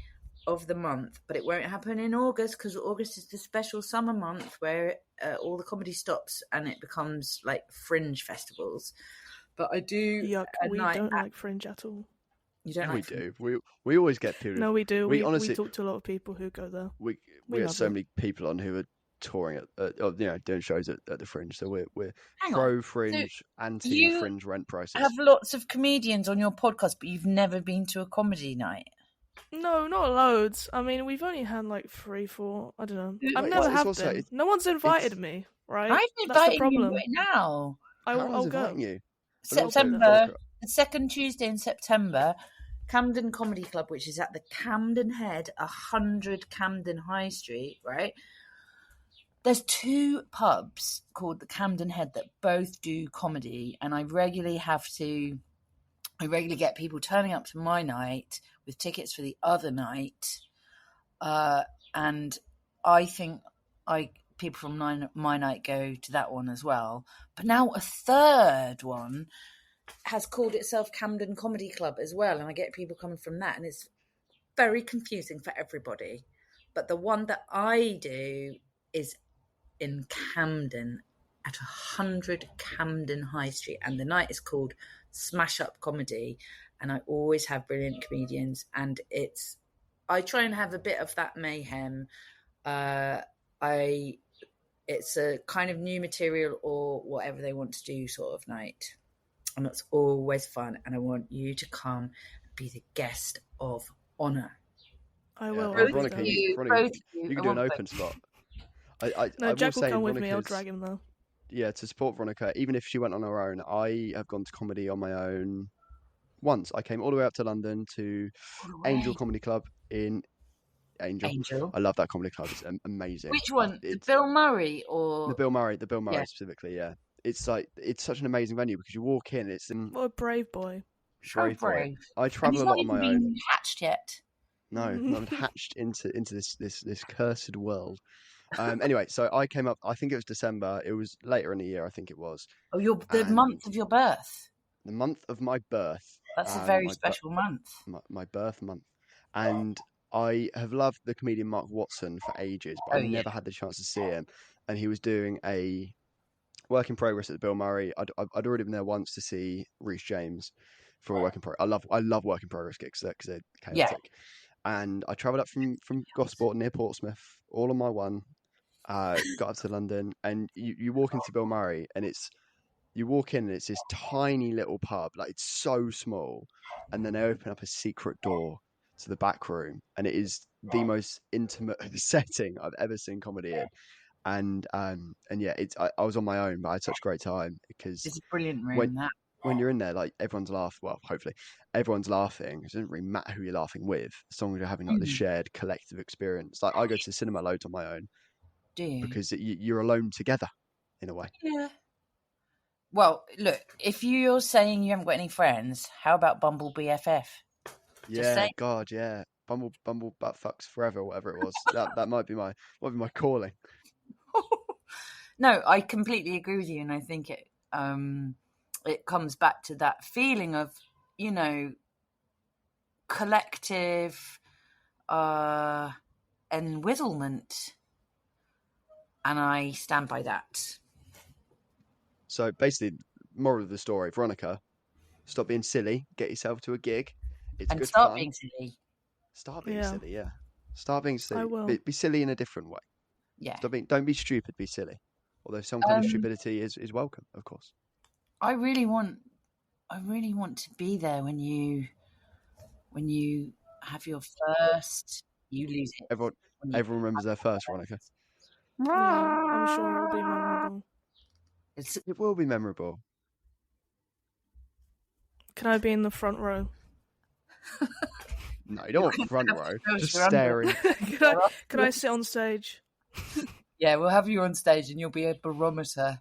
of the month, but it won't happen in August because August is the special summer month where all the comedy stops and it becomes like fringe festivals. But I do. Yuck, we don't like fringe at all. You don't Yeah, we like do. We always get people. No, we do. We We honestly talk to a lot of people who go there. we We we have love so it. many people on who are touring doing shows at the Fringe. So we're Hang on. pro So Fringe, anti you Fringe rent prices. have lots of comedians on your podcast, but you've never been to a comedy night. No, not loads. I mean, we've only had like 3, 4. I don't know. I've Well, never it's have also- been. No one's invited it's- me, right? I'm That's the inviting you problem. right now. Caroline I'll was go. inviting you. And also, September, Veronica, the second Tuesday in September, Camden Comedy Club, which is at the Camden Head, 100 Camden High Street, right? There's 2 pubs called the Camden Head that both do comedy, and I regularly get people turning up to my night with tickets for the other night, and I think people from my night go to that one as well. But now a third one has called itself Camden Comedy Club as well, and I get people coming from that, and it's very confusing for everybody. But the one that I do is in Camden at 100 Camden High Street, and the night is called Smash Up Comedy, and I always have brilliant comedians, and I try and have a bit of that mayhem. It's a kind of new material or whatever they want to do sort of night, and it's always fun, and I want you to come and be the guest of honor. I will. Yeah, I'll be Veronica, there. you can do an open spot. I No, will Jack will say, come with me. I'll Veronica's- drag him though. Yeah, to support Veronica, even if she went on her own, I have gone to comedy on my own once. I came all the way up to London to Angel Comedy Club in Angel. I love that comedy club. It's amazing. Which one? The Bill Murray or the Bill Murray Yeah. specifically, yeah. It's such an amazing venue because you walk in, it's in What a brave boy. So brave. I And travel he's a not lot on even my own. been hatched yet. No, I'm hatched into this cursed world. Anyway, so I came up. I think it was December. It was later in the year. I think it was Oh, the And- month of your birth. the month of my birth. That's a very my special month. my birth month, and I have loved the comedian Mark Watson for ages, but I never had the chance to see him. And he was doing a work in progress at the Bill Murray. I'd already been there once to see Rhys James for a work in progress. I love work in progress gigs because they're chaotic. And I travelled up from Gosport near Portsmouth, all on my one. Got up to London, and you walk into Bill Murray, and you walk in, and it's this tiny little pub, like it's so small, and then they open up a secret door to the back room, and it is the most intimate setting I've ever seen comedy in. And yeah, I was on my own, but I had such a great time because It's a brilliant room. when you're in there, like everyone's laughing. Well, hopefully everyone's laughing. It doesn't really matter who you're laughing with, as long as you're having like the shared collective experience. Like I go to the cinema loads on my own. Do you? Because you're alone together, in a way. Yeah. Well, look, if you're saying you haven't got any friends, how about Bumble BFF? Yeah, saying. God, yeah. Bumble butt fucks forever, whatever it was. that might be my calling. No, I completely agree with you, and I think it comes back to that feeling of, collective enwizzlement, and I stand by that. So basically, moral of the story, Veronica, stop being silly, get yourself to a gig. It's good start fun. being silly. Start being silly, yeah. Start being silly. I will. Be silly in a different way. Yeah. Don't be stupid, be silly. Although some kind of stupidity is welcome, of course. I really want to be there when you have your first. You lose it. Everyone remembers their first, Veronica. Yeah, I'm sure it'll be memorable. It will be memorable. Can I be in the front row? No, you don't want front row. Just front row. staring. Can I sit on stage? Yeah, we'll have you on stage, and you'll be a barometer.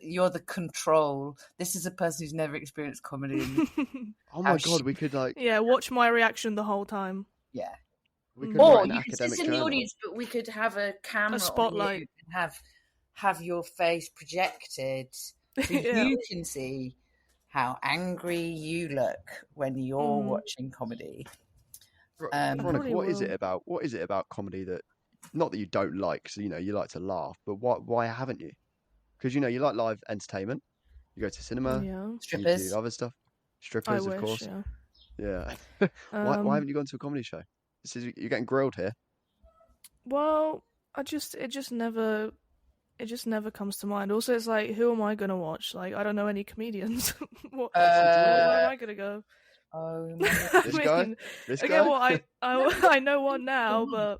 You're the control. This is a person who's never experienced comedy. Oh my God, we could Yeah, watch my reaction the whole time. Yeah. we could Or write an you could sit academic in the journal. audience, but we could have a camera A spotlight. on you and have your face projected so Yeah. you can see how angry you look when you're watching comedy. Veronica, Probably what is will. it about comedy that, not that you don't like, so you like to laugh, but why haven't you? Because you like live entertainment. You go to cinema, Yeah. you Strippers. do other stuff, I strippers, wish, of course. yeah. Yeah. Why haven't you gone to a comedy show? You're getting grilled here. Well, it just never comes to mind. Also, it's like, who am I gonna watch? Like, I don't know any comedians. what, What do you mean? where am I gonna go? Oh, I This guy? mean, This okay, guy? well, I know one now, but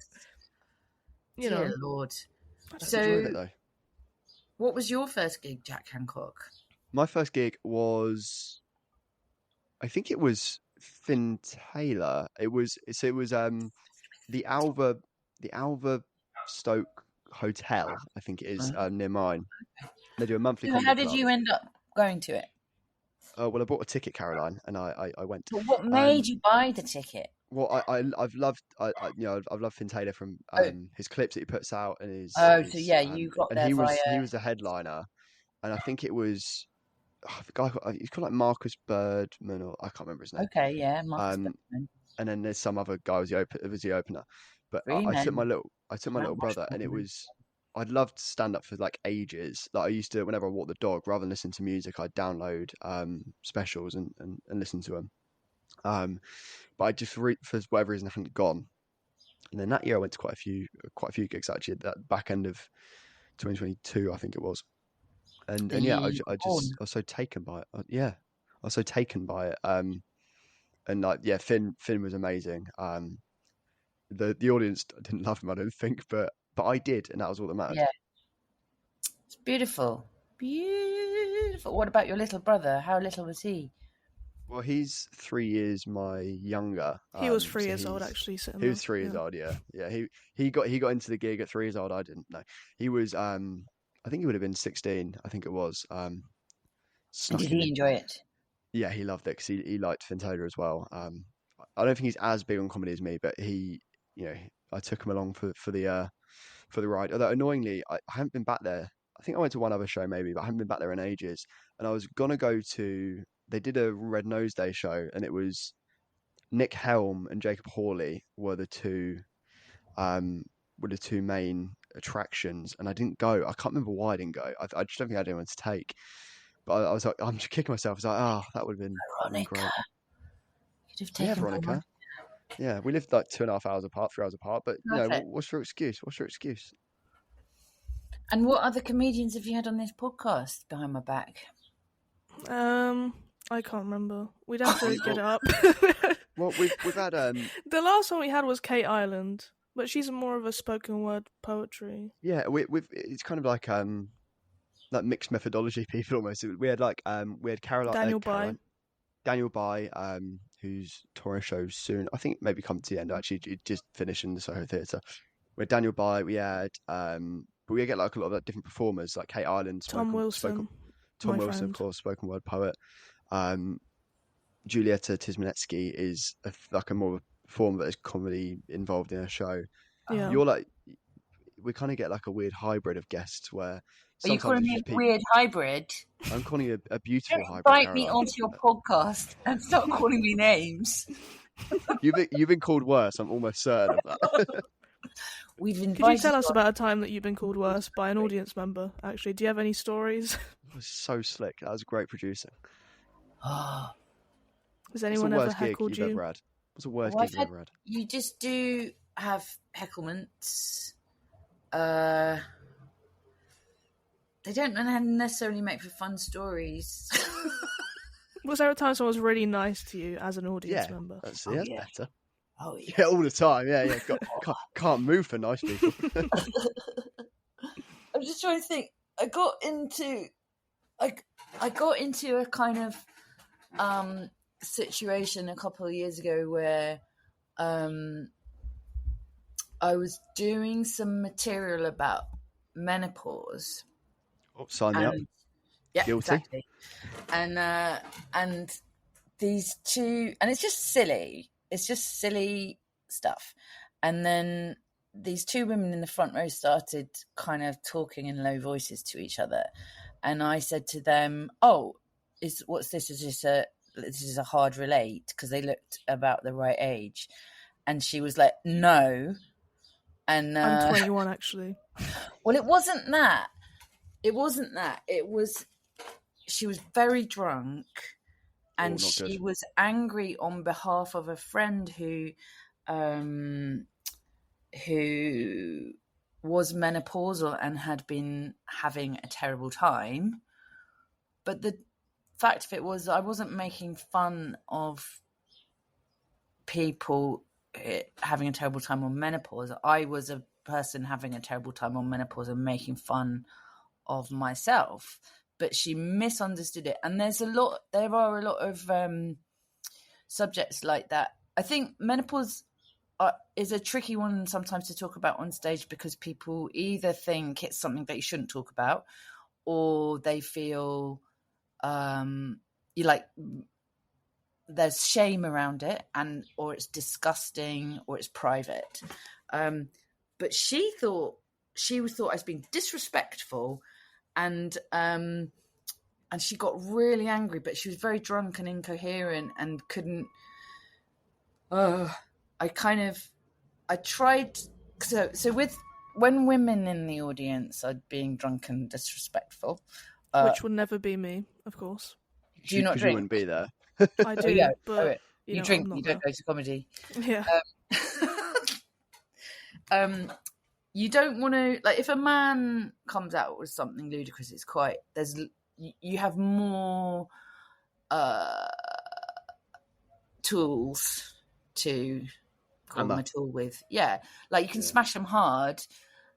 you dear know, Lord. I So, enjoyed it though. what was your first gig, Jack Hancock? My first gig was, I think it was Finn Taylor. It was the Alva Stoke Hotel, I think it is, near mine. They do a monthly So how comedy did club. you end up going to it? Well, I bought a ticket, Caroline, and I went. But what made Um, you buy the ticket? well, I've loved Finn Taylor from Oh, his clips that he puts out, and his oh, so his yeah, you got and there via. he was the headliner, and I think it was the guy he's called like Marcus Birdman, or I can't remember his name. Okay, yeah, Marcus Um, Bergman. and then there's some other guy was the opener. But Three men. I took my Mount little brother, and it Rushmores. was I'd loved stand up for like ages. Like I used to, whenever I walked the dog, rather than listen to music, I'd download specials and listen to them. But I just for whatever reason I hadn't gone. And then that year I went to quite a few gigs actually. At that back end of 2022, I think it was. The And yeah, year you were born. I was so taken by it. Yeah, I was so taken by it. And like yeah, Finn was amazing. The audience didn't love him, I don't think, but I did, and that was all that mattered. Yeah, it's beautiful. Beautiful. What about your little brother? How little was he? Well, he's 3 years my younger. he was three So years old actually sitting he there. was 3 years Yeah. old. Yeah, yeah. He got into the gig at 3 years old. I didn't know. He was I think he would have been 16. I think it was And did snuck in he the. enjoy it? Yeah, he loved it because he liked Finn Taylor as well. I don't think he's as big on comedy as me, but you know, I took him along for the ride. Although annoyingly, I haven't been back there. I think I went to one other show maybe, but I haven't been back there in ages. And I was gonna go to. They did a Red Nose Day show, and it was Nick Helm and Jacob Hawley um were the two main attractions, and I didn't go. I can't remember why I didn't go. I just don't think I had anyone to take. But I was like, I'm just kicking myself. I was like, oh, that would have been Veronica. great. Could have Yeah, taken Veronica. Veronica. Yeah, we lived like 2.5 hours apart, 3 hours apart. But Perfect. what's your excuse? What's your excuse? And what other comedians have you had on this podcast behind my back? I can't remember. We'd have to get it up. Well, we've had The last one we had was Kate Island, but she's more of a spoken word poetry. yeah, we've it's kind of like mixed methodology people almost. We had Daniel Bai. Caroline, Daniel Bai, who's touring shows soon. I think maybe come to the end actually. He just finished in the Soho Theatre. We had Daniel Bai. We had but we get like a lot of like, different performers like Kate Island, Tom Wilson, Tom my Wilson, friend. of course, spoken word poet. Julieta Tismanetsky is like a more of a performer that has comedy involved in her show. Yeah. You're like, we kind of get like a weird hybrid of guests where Are you sometimes calling it's me just a people. weird hybrid? I'm calling you a beautiful Don't hybrid, invite me Caroline. onto your podcast and start calling me names. You've been called worse. I'm almost certain of that. We've Could you invited tell us you on- about a time that you've been called worse by an audience member? Actually, do you have any stories? It was so slick. That was great producing. Oh, Has What's the anyone ever worst gig heckled you've you? ever had? What's the worst well, gig you've ever had? you just do have hecklements. They don't necessarily make for fun stories. Was there a time someone was really nice to you as an audience Yeah, member? that's Oh, that's yeah. better. Oh yeah. Yeah, all the time. Yeah, yeah. Can't move for nice people. I'm just trying to think. I got into a kind of situation a couple of years ago where I was doing some material about menopause. Oh, sign me up. Yeah, Guilty. exactly. And these two, and it's just silly. It's just silly stuff. And then these two women in the front row started kind of talking in low voices to each other, and I said to them, "Oh, what's this? Is this a hard relate?" Because they looked about the right age, and she was like, "No." And I'm 21, actually. well, it wasn't that. It was she was very drunk, and not good. she was angry on behalf of a friend who was menopausal and had been having a terrible time. But the fact of it was, I wasn't making fun of people having a terrible time on menopause. I was a person having a terrible time on menopause and making fun of myself. But she misunderstood it. And there are a lot of subjects like that. I think menopause is a tricky one sometimes to talk about on stage, because people either think it's something that you shouldn't talk about, or they feel there's shame around it, or it's disgusting, or it's private. But she was thought as being disrespectful, and she got really angry. But she was very drunk and incoherent and couldn't. I tried. So with when women in the audience are being drunk and disrespectful, which will never be me, of course. Do you not Because drink? you wouldn't be there. I do, but you know, drink. You don't go to comedy. Yeah. You don't want to, like, if a man comes out with something ludicrous, it's quite, you have more tools to call them a tool with. Yeah, like you can smash them hard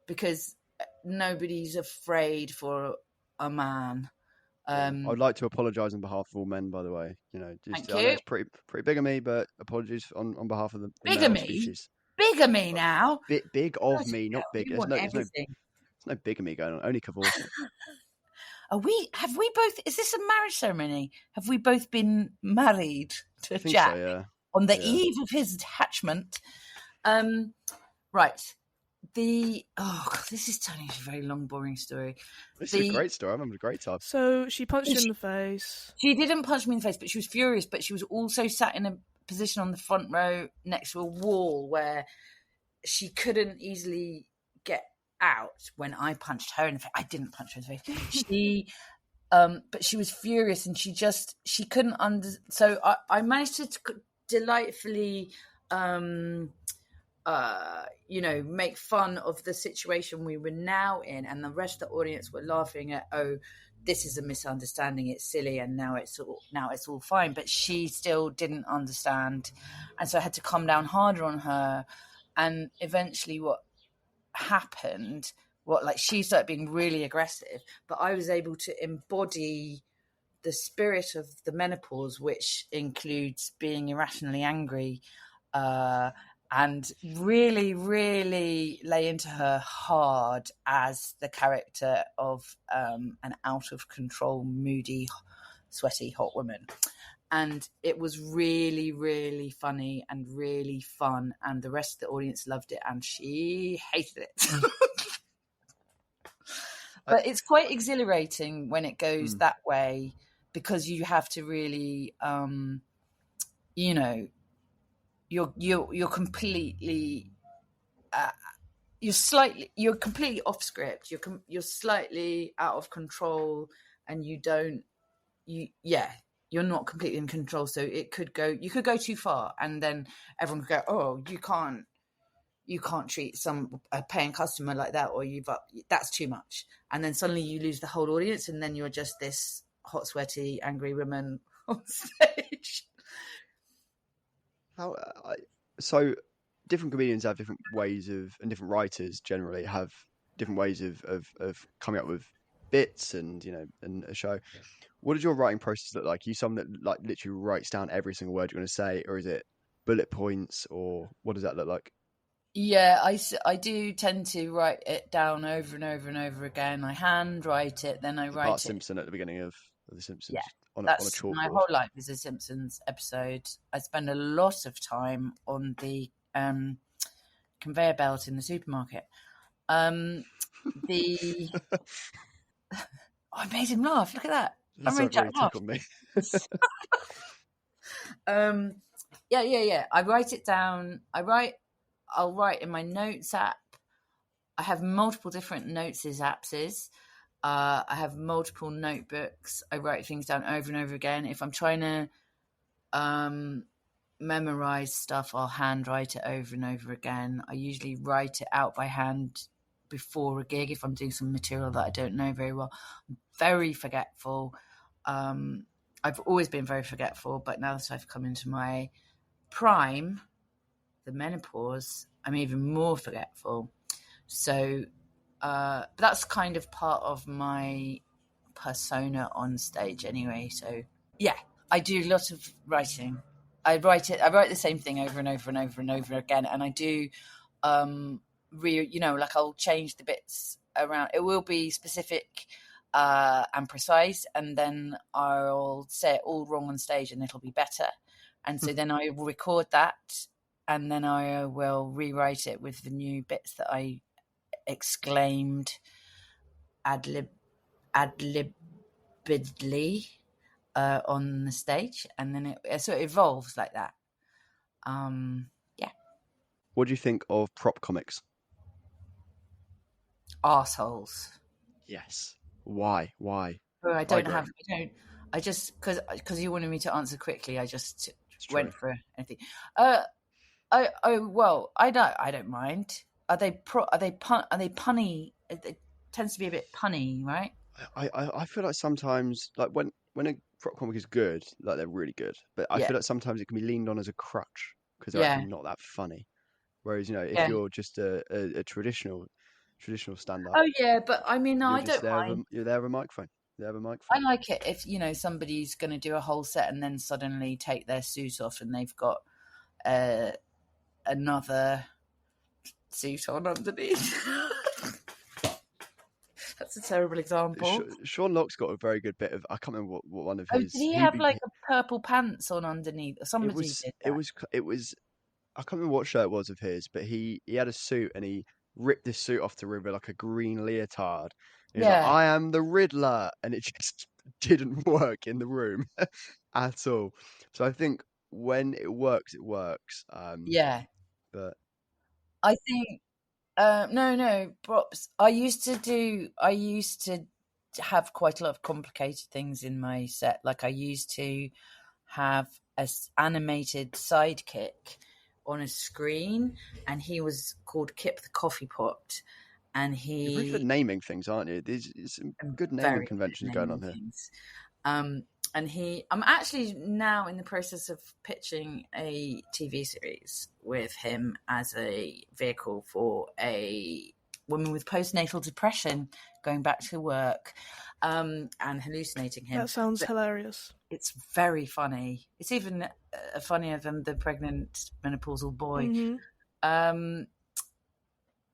because nobody's afraid for a man. I'd like to apologise on behalf of all men, by the way. You know, just I know it's pretty big of me, but apologies on behalf of the male species. Bigamy now. Big of me, not big. There's no bigamy going on. Only cavorting. Have we both? Is this a marriage ceremony? Have we both been married to Jack on the eve of his attachment? Right. This is turning into a very long, boring story. This is a great story. I remember a great time. So she punched you in the face. She didn't punch me in the face, but she was furious. But she was also sat in a position on the front row next to a wall where she couldn't easily get out when I punched her in the face. I didn't punch her in the face. But she was furious, and she couldn't so I managed to delightfully make fun of the situation we were now in, and the rest of the audience were laughing at, this is a misunderstanding, it's silly, and now it's all fine. But she still didn't understand, and so I had to calm down harder on her. And eventually what happened, she started being really aggressive, but I was able to embody the spirit of the menopause, which includes being irrationally angry, and really, really lay into her hard as the character of an out-of-control, moody, sweaty, hot woman. And it was really, really funny and really fun, and the rest of the audience loved it, and she hated it. But it's quite exhilarating when it goes that way, because you have to really, you're completely, you're completely off script. You're slightly out of control, and you're not completely in control. So you could go too far, and then everyone could go, oh, you can't treat a paying customer like that, or that's too much. And then suddenly you lose the whole audience, and then you're just this hot, sweaty, angry woman on stage. So different comedians have different ways of, and different writers generally have different ways of coming up with bits and a show. What does your writing process look like? Are you someone that like literally writes down every single word you're going to say, or is it bullet points, or what does that look like? Yeah, I do tend to write it down over and over and over again. I handwrite it, then I write Bart it. Simpson at the beginning of The Simpsons. Yeah, on a that's chalkboard. my whole life is a Simpsons episode. I spend a lot of time on the conveyor belt in the supermarket. I made him laugh. Look at that. That's what really tickled me. Yeah. I write it down. I'll write in my notes app. I have multiple different notes apps. I have multiple notebooks. I write things down over and over again. If I'm trying to memorize stuff. I'll handwrite it over and over again. I usually write it out by hand before a gig if I'm doing some material that I don't know very well. I'm very forgetful. I've always been very forgetful, but now that I've come into my prime, the menopause, I'm even more forgetful. So that's kind of part of my persona on stage anyway. So yeah, I do a lot of writing. I write the same thing over and over and over and over again, and I do like I'll change the bits around. It will be specific and precise, and then I'll say it all wrong on stage and it'll be better. And so then I will record that, and then I will rewrite it with the new bits that I exclaimed ad-libidly on the stage, and then it evolves like that. Yeah. What do you think of prop comics? Arseholes. Yes. Why? Oh, I agree. I just because you wanted me to answer quickly, I just It's true. went for anything. Well, I don't mind. Are they punny? It tends to be a bit punny, right? I feel like sometimes, like when a prop comic is good, like they're really good, but I Yeah, feel like sometimes it can be leaned on as a crutch because they're yeah, actually not that funny. Whereas, if yeah. you're just a traditional stand-up, Oh yeah, but I mean, no, you're I just don't there with mind. you're there with a microphone. You're there with a I microphone. like it if somebody's going to do a whole set and then suddenly take their suit off and they've got another suit on underneath. That's a terrible example. Sean Locke's got a very good bit of, I can't remember what one of Oh, did his, he have like a purple pants on underneath? it Somebody was did it that. was it was I can't remember what shirt it was of his, but he had a suit and he ripped this suit off to reveal like a green leotard. And he was like, Yeah, "I am the Riddler," and it just didn't work in the room at all. So I think when it works, it works. yeah. But I think no props. I used to have quite a lot of complicated things in my set. Like I used to have a animated sidekick on a screen, and he was called Kip the Coffee Pot, and you're really good he at naming things, aren't you? There's some I'm good naming very good conventions at going naming on here. things. And I'm actually now in the process of pitching a TV series with him as a vehicle for a woman with postnatal depression going back to work and hallucinating him. That sounds But hilarious. it's very funny. It's even funnier than the pregnant menopausal boy. Mm-hmm.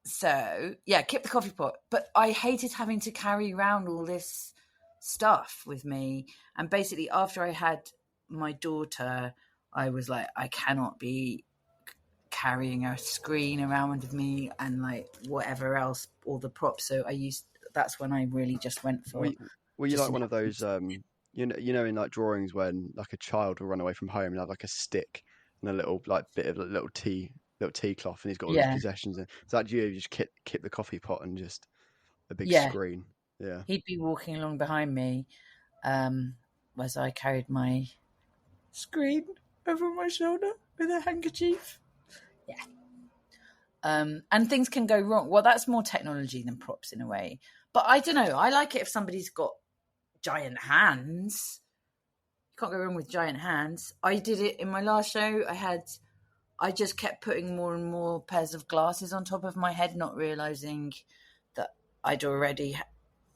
So yeah, keep the coffee pot. But I hated having to carry around all this stuff with me. And basically, after I had my daughter, I was like, I cannot be carrying a screen around with me and like whatever else, all the props. So that's when I really just went Were for you, were you just like an one of those in like drawings when like a child will run away from home and have like a stick and a little like bit of a little tea cloth and he's got all his yeah, possessions in. Is that you just kip the coffee pot and just a big yeah. screen? Yeah. He'd be walking along behind me as I carried my screen over my shoulder with a handkerchief. Yeah. And things can go wrong. Well, that's more technology than props in a way. But I don't know. I like it if somebody's got giant hands. You can't go wrong with giant hands. I did it in my last show. I just kept putting more and more pairs of glasses on top of my head, not realizing that I'd already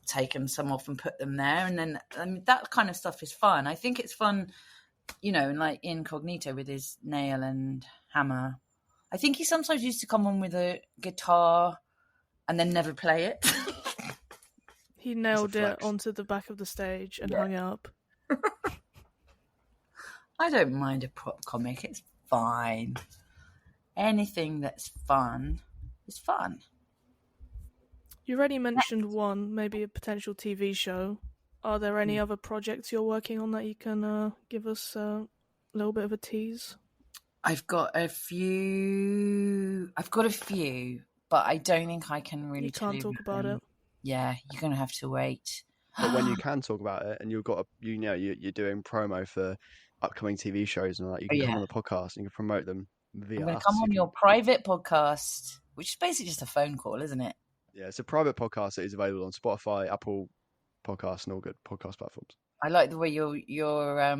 taken some off and put them there. And then that kind of stuff is fun. I think it's fun, like Incognito with his nail and hammer. I think he sometimes used to come on with a guitar and then never play it. He nailed it flex. onto the back of the stage and hung it up. I don't mind a prop comic. It's fine. Anything that's fun is fun. You already mentioned one, maybe a potential TV show. Are there any other projects you're working on that you can give us a little bit of a tease? I've got a few, but I don't think I can really You can't talk about it. Yeah, you're going to have to wait. But when you can talk about it and you're doing promo for upcoming TV shows and all that, you Oh can come on yeah, the podcast and you can promote them I'm via going to come us. You on can, your private podcast, which is basically just a phone call, isn't it? yeah, it's a private podcast that is available on Spotify, Apple Podcasts, and all good podcast platforms. I like the way you're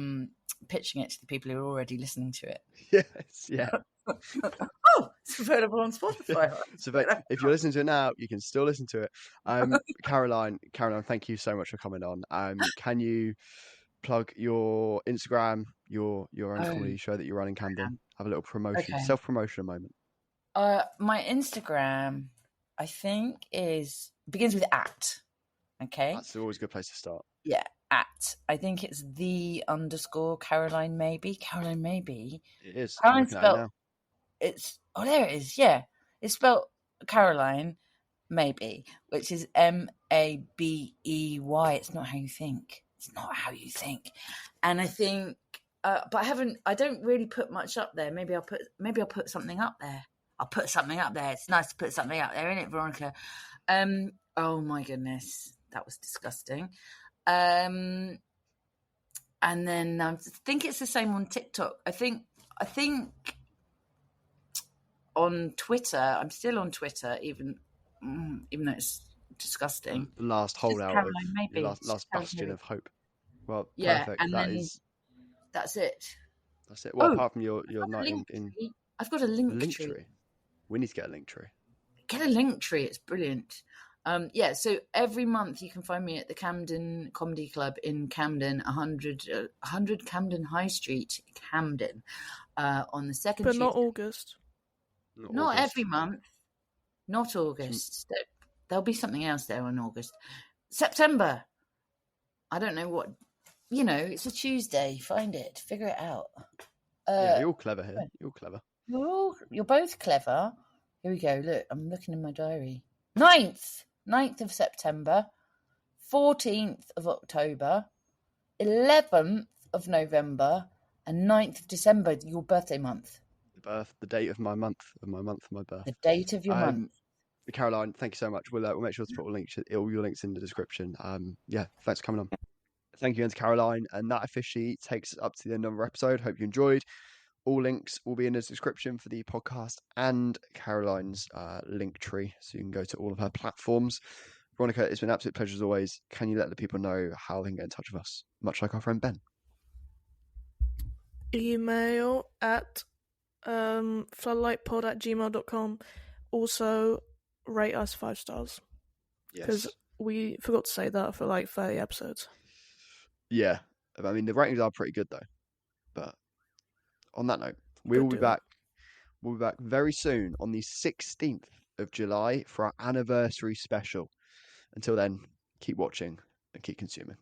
pitching it to the people who are already listening to it. Yes, yeah. Oh, it's available on Spotify. So if you're listening to it now, you can still listen to it. Caroline, thank you so much for coming on. Can you plug your Instagram, your own Oh, comedy show that you run in Camden? Have a little promotion, okay. self-promotion moment. My Instagram, I think, begins with @. Okay. That's always a good place to start. Yeah, I think it's _Caroline Mabey. Caroline Mabey. It is. I'm Caroline looking at it spelled. now. There it is. Yeah, it's spelled Caroline Mabey, which is Mabey. It's not how you think. It's not how you think. And I think, but I don't really put much up there. Maybe I'll put something up there. I'll put something up there. It's nice to put something up there, isn't it, Veronica? Oh my goodness, that was disgusting. And then I think it's the same on TikTok. I think on Twitter, I'm still on Twitter, even though it's disgusting. The last holdout of your last bastion of hope. Well, yeah, perfect. and that's it. That's it. Well, apart from your night in I've got a link tree. We need to get a link tree. Get a link tree. It's brilliant. Yeah, so every month you can find me at the Camden Comedy Club in Camden, 100 Camden High Street, Camden, on the second But Tuesday. not August. Not every month. Not August. There'll be something else there in August. September. I don't know what. It's a Tuesday. Find it. Figure it out. Yeah, you're all clever here. You're clever. You're both clever. Here we go. Look, I'm looking in my diary. 9th of September, 14th of October, 11th of November, and 9th of December, your birthday month. The date of my month, my birth. The date of your month. Caroline, thank you so much. We'll make sure to put all your links in the description. Yeah, thanks for coming on. Thank you again to Caroline, and that officially takes us up to the end of our episode. Hope you enjoyed. All links will be in the description for the podcast and Caroline's link tree, so you can go to all of her platforms. Veronica, it's been an absolute pleasure as always. Can you let the people know how they can get in touch with us, much like our friend Ben? Email at floodlightpod@gmail.com. Also, rate us 5 stars. Because we forgot to say that for like 30 episodes. Yeah. I mean, the ratings are pretty good, though. But on that note, we'll be back. We'll be back very soon on the 16th of July for our anniversary special. Until then, keep watching and keep consuming.